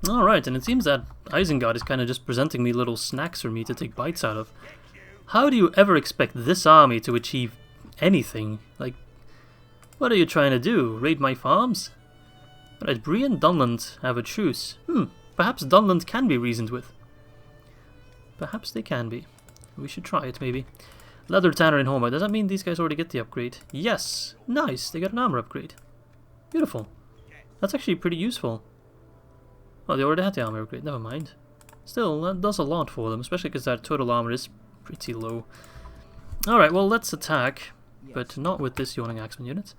Alright, and it seems that Isengard is kind of just presenting me little snacks for me to take bites out of. How do you ever expect this army to achieve anything? Like, what are you trying to do? Raid my farms? Alright, Bree and Dunland have a truce. Perhaps Dunland can be reasoned with. Perhaps they can be. We should try it, maybe. Leather Tanner in Homer. Does that mean these guys already get the upgrade? Yes! Nice! They got an armor upgrade. Beautiful. That's actually pretty useful. Oh, they already had the armor upgrade. Never mind. Still, that does a lot for them, especially because their total armor is pretty low. Alright, well, let's attack. But not with this Yawning Axeman unit.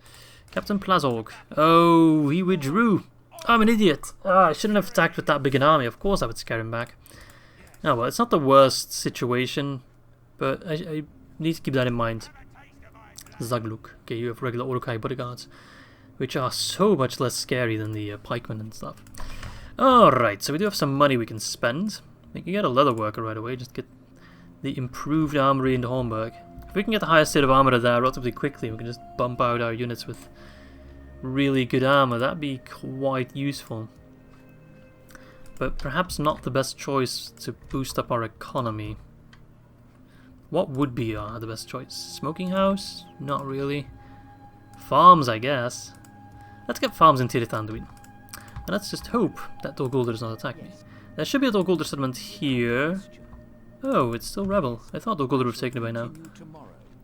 Captain Plazorg. Oh, he withdrew. I'm an idiot. I shouldn't have attacked with that big an army. Of course I would scare him back. Oh well, it's not the worst situation, but I need to keep that in mind. Zagluk. Okay, you have regular Uruk-hai bodyguards, which are so much less scary than the pikemen and stuff. Alright, so we do have some money we can spend. We can get a leather worker right away, just get the improved armory into Hornburg. If we can get the highest state of armor there relatively quickly, we can just bump out our units with really good armor. That'd be quite useful. But perhaps not the best choice to boost up our economy. What would be the best choice? Smoking house? Not really. Farms, I guess. Let's get farms in Tirith Anduin. And let's just hope that Dol Guldur does not attack me. There should be a Dol Guldur settlement here. Oh, it's still rebel. I thought Dol Guldur would have taken it by now.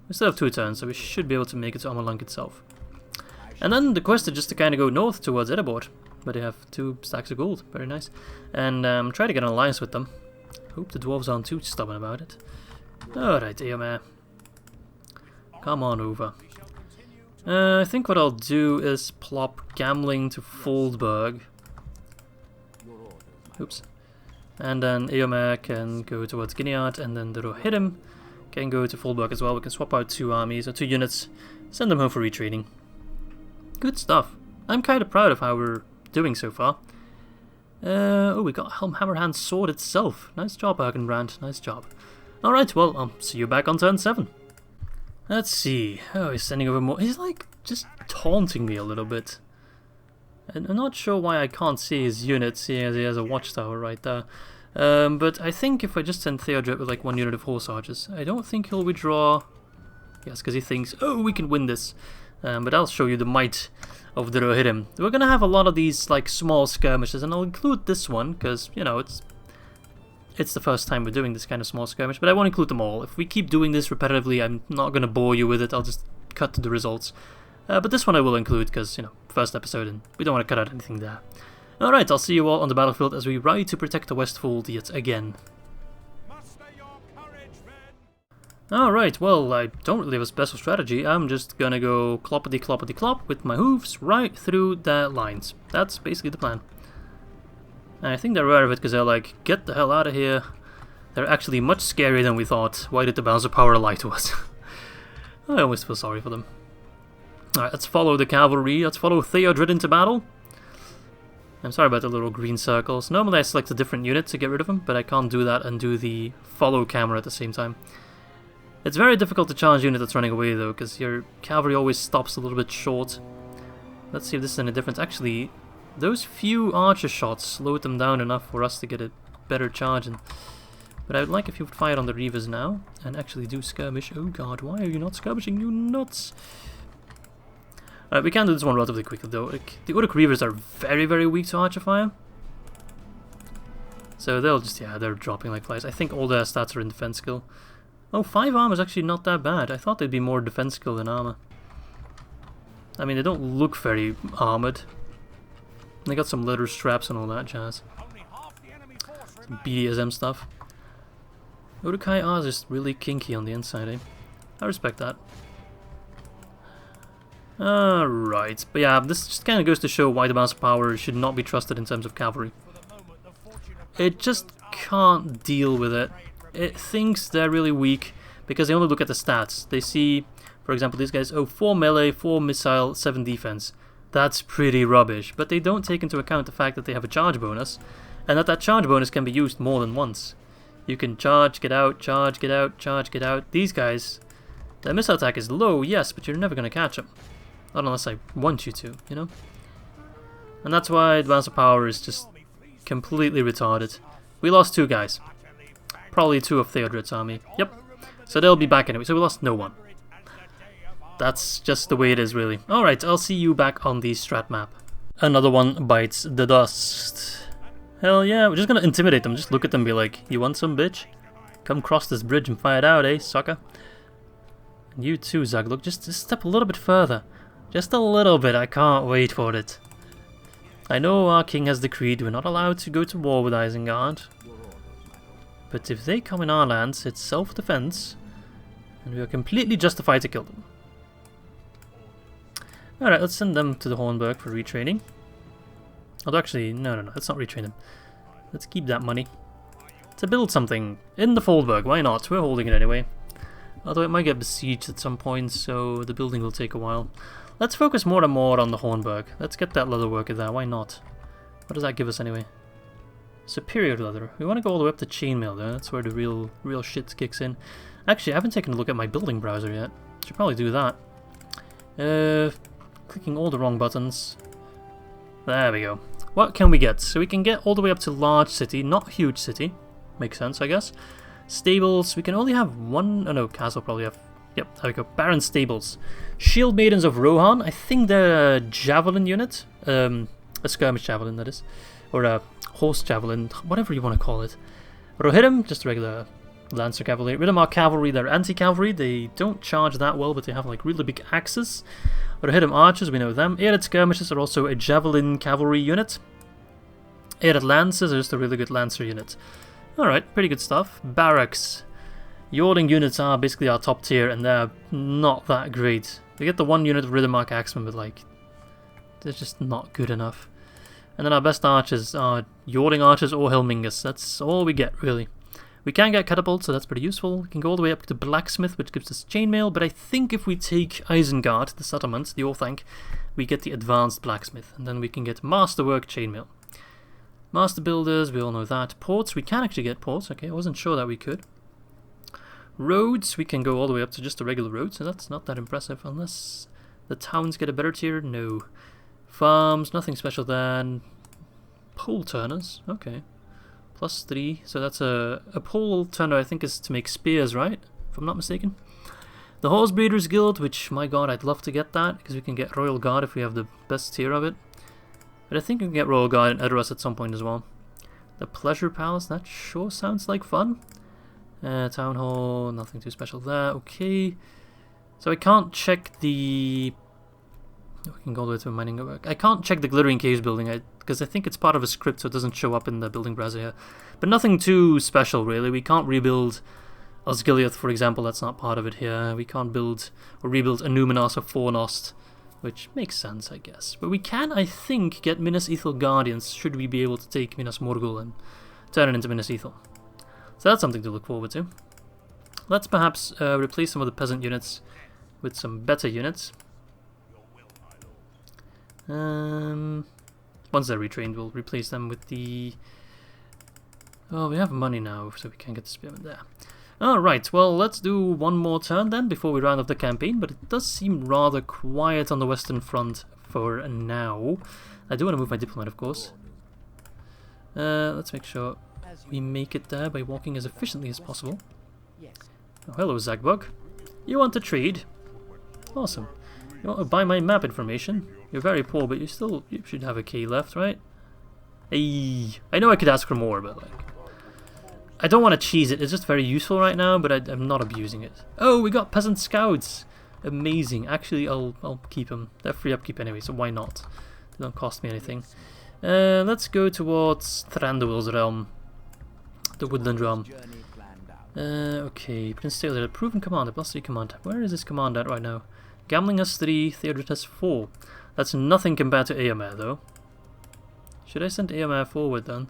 We still have 2 turns, so we should be able to make it to Amalunk itself. And then the quest is just to kind of go north towards Erebor, where they have 2 stacks of gold. Very nice. And try to get an alliance with them. Hope the dwarves aren't too stubborn about it. Alright, Eomer. Come on over. I think what I'll do is plop gambling to Foldberg. Oops. And then Eomer can go towards Gineard, and then the ROHIRRIM can go to Foldberg as well. We can swap out 2 armies, or 2 units, send them home for retreating. Good stuff. I'm kind of proud of how we're doing so far. Oh, we got Hammerhand's sword itself. Nice job, Ergenbrand. Nice job. Alright, well, I'll see you back on turn 7. Let's see. Oh, he's sending over more. He's like just taunting me a little bit. And I'm not sure why I can't see his units. He has a watchtower right there. But I think if I just send Theodred with like 1 unit of horse archers, I don't think he'll withdraw. Yes, because he thinks, oh, we can win this. But I'll show you the might of the ROHIRRIM. We're gonna have a lot of these like small skirmishes, and I'll include this one because you know it's the first time we're doing this kind of small skirmish. But I won't include them all. If we keep doing this repetitively, I'm not gonna bore you with it. I'll just cut to the results. But this one I will include because you know first episode, and we don't want to cut out anything there. All right, I'll see you all on the battlefield as we ride to protect the Westfold yet again. Alright, well, I don't really have a special strategy. I'm just gonna go cloppity cloppity clop with my hooves right through the lines. That's basically the plan. And I think they're aware of it because they're like, get the hell out of here. They're actually much scarier than we thought. Why did the balance of power lie to us? I almost feel sorry for them. Alright, let's follow the cavalry. Let's follow Theodred into battle. I'm sorry about the little green circles. Normally I select a different unit to get rid of them, but I can't do that and do the follow camera at the same time. It's very difficult to challenge a unit that's running away though, because your cavalry always stops a little bit short. Let's see if this is any difference. Actually, those few archer shots slowed them down enough for us to get a better charge in. But I would like if you would fire on the Reavers now, and actually do skirmish. Oh god, why are you not skirmishing, you nuts? Alright, we can do this one relatively quickly though. Like, the Uruk Reavers are very, very weak to archer fire. So they'll just, yeah, they're dropping like flies. I think all their stats are in defense skill. Oh, 5 armor is actually not that bad. I thought they'd be more defense skill than armor. I mean, they don't look very armored. They got some leather straps and all that jazz. Some BDSM stuff. Uruk-hai are just really kinky on the inside, eh? I respect that. Alright, but yeah, this just kind of goes to show why the balance of power should not be trusted in terms of cavalry. It just can't deal with it. It thinks they're really weak because they only look at the stats. They see, for example, these guys, oh, 4 melee, 4 missile, 7 defense. That's pretty rubbish, but they don't take into account the fact that they have a charge bonus, and that charge bonus can be used more than once. You can charge, get out, charge, get out, charge, get out. These guys, their missile attack is low, yes, but you're never going to catch them. Not unless I want you to, you know? And that's why advance of power is just completely retarded. We lost 2 guys. Probably 2 of Theodred's army. Yep. So they'll be back anyway, so we lost no one. That's just the way it is, really. Alright, I'll see you back on the strat map. Another one bites the dust. Hell yeah, we're just gonna intimidate them. Just look at them and be like, you want some, bitch? Come cross this bridge and fight out, eh, sucker? And you too, Zag. Look, just step a little bit further. Just a little bit, I can't wait for it. I know our king has decreed we're not allowed to go to war with Isengard. But if they come in our lands, it's self-defense. And we are completely justified to kill them. Alright, let's send them to the Hornburg for retraining. Although actually, no, let's not retrain them. Let's keep that money. To build something in the Foldburg, why not? We're holding it anyway. Although it might get besieged at some point, so the building will take a while. Let's focus more and more on the Hornburg. Let's get that leather worker there, why not? What does that give us anyway? Superior leather. We want to go all the way up to chainmail though, that's where the real shit kicks in. Actually, I haven't taken a look at my building browser yet. Should probably do that. Clicking all the wrong buttons. There we go. What can we get? So we can get all the way up to large city, not huge city. Makes sense, I guess. Stables, we can only have one... Oh no, castle probably have... Yep, there we go. Baron Stables. Shield Maidens of Rohan. I think they're a javelin unit. A skirmish javelin, that is. Or a horse javelin, whatever you want to call it. ROHIRRIM, just a regular Lancer cavalry. Riddermark cavalry, they're anti-cavalry. They don't charge that well, but they have like really big axes. ROHIRRIM archers, we know them. Ered skirmishers are also a javelin cavalry unit. Ered lancers are just a really good lancer unit. Alright, pretty good stuff. Barracks. Yordling units are basically our top tier, and they're not that great. We get the one unit of Riddermark Axemen, but like, they're just not good enough. And then our best archers are Yordling archers or Helmingas. That's all we get, really. We can get catapults, so that's pretty useful. We can go all the way up to blacksmith, which gives us chainmail, but I think if we take Isengard, the settlement, the Orthanc, we get the advanced blacksmith, and then we can get masterwork chainmail. Master builders, we all know that. Ports, we can actually get ports. Okay, I wasn't sure that we could. Roads, we can go all the way up to just a regular road, so that's not that impressive, unless the towns get a better tier. No. Farms, nothing special then. Pole turners, okay. +3, so that's a pole turner, I think, is to make spears, right? If I'm not mistaken. The Horse Breeders Guild, which, my god, I'd love to get that, because we can get Royal Guard if we have the best tier of it. But I think we can get Royal Guard in Edoras at some point as well. The Pleasure Palace, that sure sounds like fun. Town Hall, nothing too special there, okay. So I can't check the... We can go all the way to a mining network. I can't check the Glittering Caves building, because I think it's part of a script, so it doesn't show up in the building browser here. But nothing too special, really. We can't rebuild Osgiliath, for example, that's not part of it here. We can't build or rebuild Anuminas or Fornost, which makes sense, I guess. But we can, I think, get Minas Ithil Guardians, should we be able to take Minas Morgul and turn it into Minas Ithil. So that's something to look forward to. Let's perhaps replace some of the peasant units with some better units. Once they're retrained, we'll replace them with the... Oh, we have money now, so we can get the spearmen there. Alright, well, let's do one more turn then, before we round off the campaign, but it does seem rather quiet on the Western Front for now. I do want to move my diplomat, of course. Let's make sure we make it there by walking as efficiently as possible. Oh, hello, Zagbug. You want to trade? Awesome. You want to buy my map information? You're very poor, but you should have a K left, right? Hey, I know I could ask for more, but like, I don't want to cheese it. It's just very useful right now, but I'm not abusing it. Oh, we got peasant scouts. Amazing. Actually, I'll keep them. They're free upkeep anyway, so why not? They don't cost me anything. Let's go towards Thranduil's realm, the Woodland realm. Okay, Prince Taylor, proven commander, +3 command. Where is this command at right now? Gambling has 3, Theodred has 4. That's nothing compared to Eomer, though. Should I send Eomer forward, then?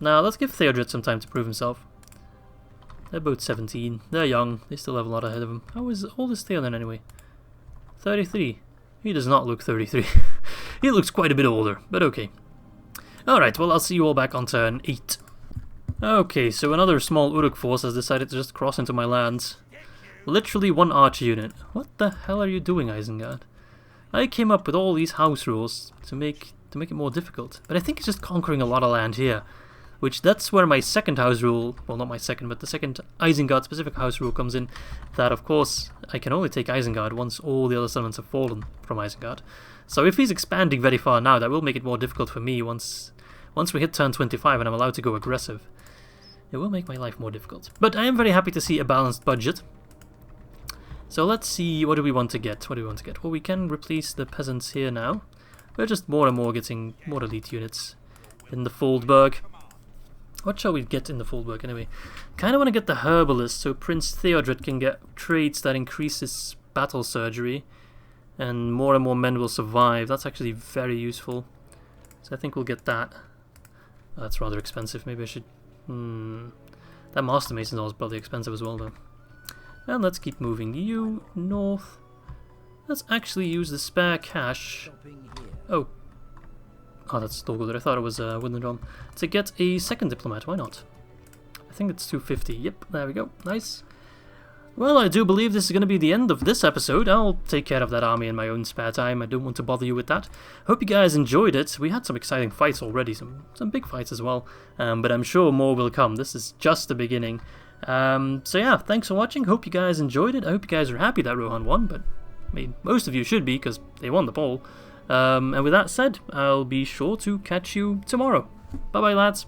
Now, let's give Theodred some time to prove himself. They're both 17. They're young. They still have a lot ahead of them. How old is Theoden, anyway? 33. He does not look 33. He looks quite a bit older, but okay. Alright, well, I'll see you all back on turn 8. Okay, so another small Uruk force has decided to just cross into my lands. Literally one archer unit. What the hell are you doing, Isengard? I came up with all these house rules to make it more difficult. But I think it's just conquering a lot of land here. Which, that's where my second house rule, well, not my second, but the second Isengard specific house rule comes in. That, of course, I can only take Isengard once all the other settlements have fallen from Isengard. So if he's expanding very far now, that will make it more difficult for me once we hit turn 25 and I'm allowed to go aggressive. It will make my life more difficult. But I am very happy to see a balanced budget. So let's see, what do we want to get? Well, we can replace the peasants here now. We're just more and more getting more elite units in the Foldburg. What shall we get in the Foldburg anyway? Kind of want to get the Herbalist so Prince Theodred can get traits that increase his battle surgery. And more men will survive. That's actually very useful. So I think we'll get that. Oh, that's rather expensive. Maybe I should... That Master Mason is probably expensive as well though. And let's keep moving. You north. Let's actually use the spare cash. Oh, that's still good. I thought it was Woodland Realm. To get a second diplomat, why not? I think it's 250. Yep, there we go. Nice. Well, I do believe this is going to be the end of this episode. I'll take care of that army in my own spare time. I don't want to bother you with that. Hope you guys enjoyed it. We had some exciting fights already, some big fights as well. But I'm sure more will come. This is just the beginning. So yeah, thanks for watching. Hope you guys enjoyed it. I hope you guys are happy that Rohan won, but I mean, most of you should be because they won the poll. And with that said, I'll be sure to catch you tomorrow. Bye bye, lads.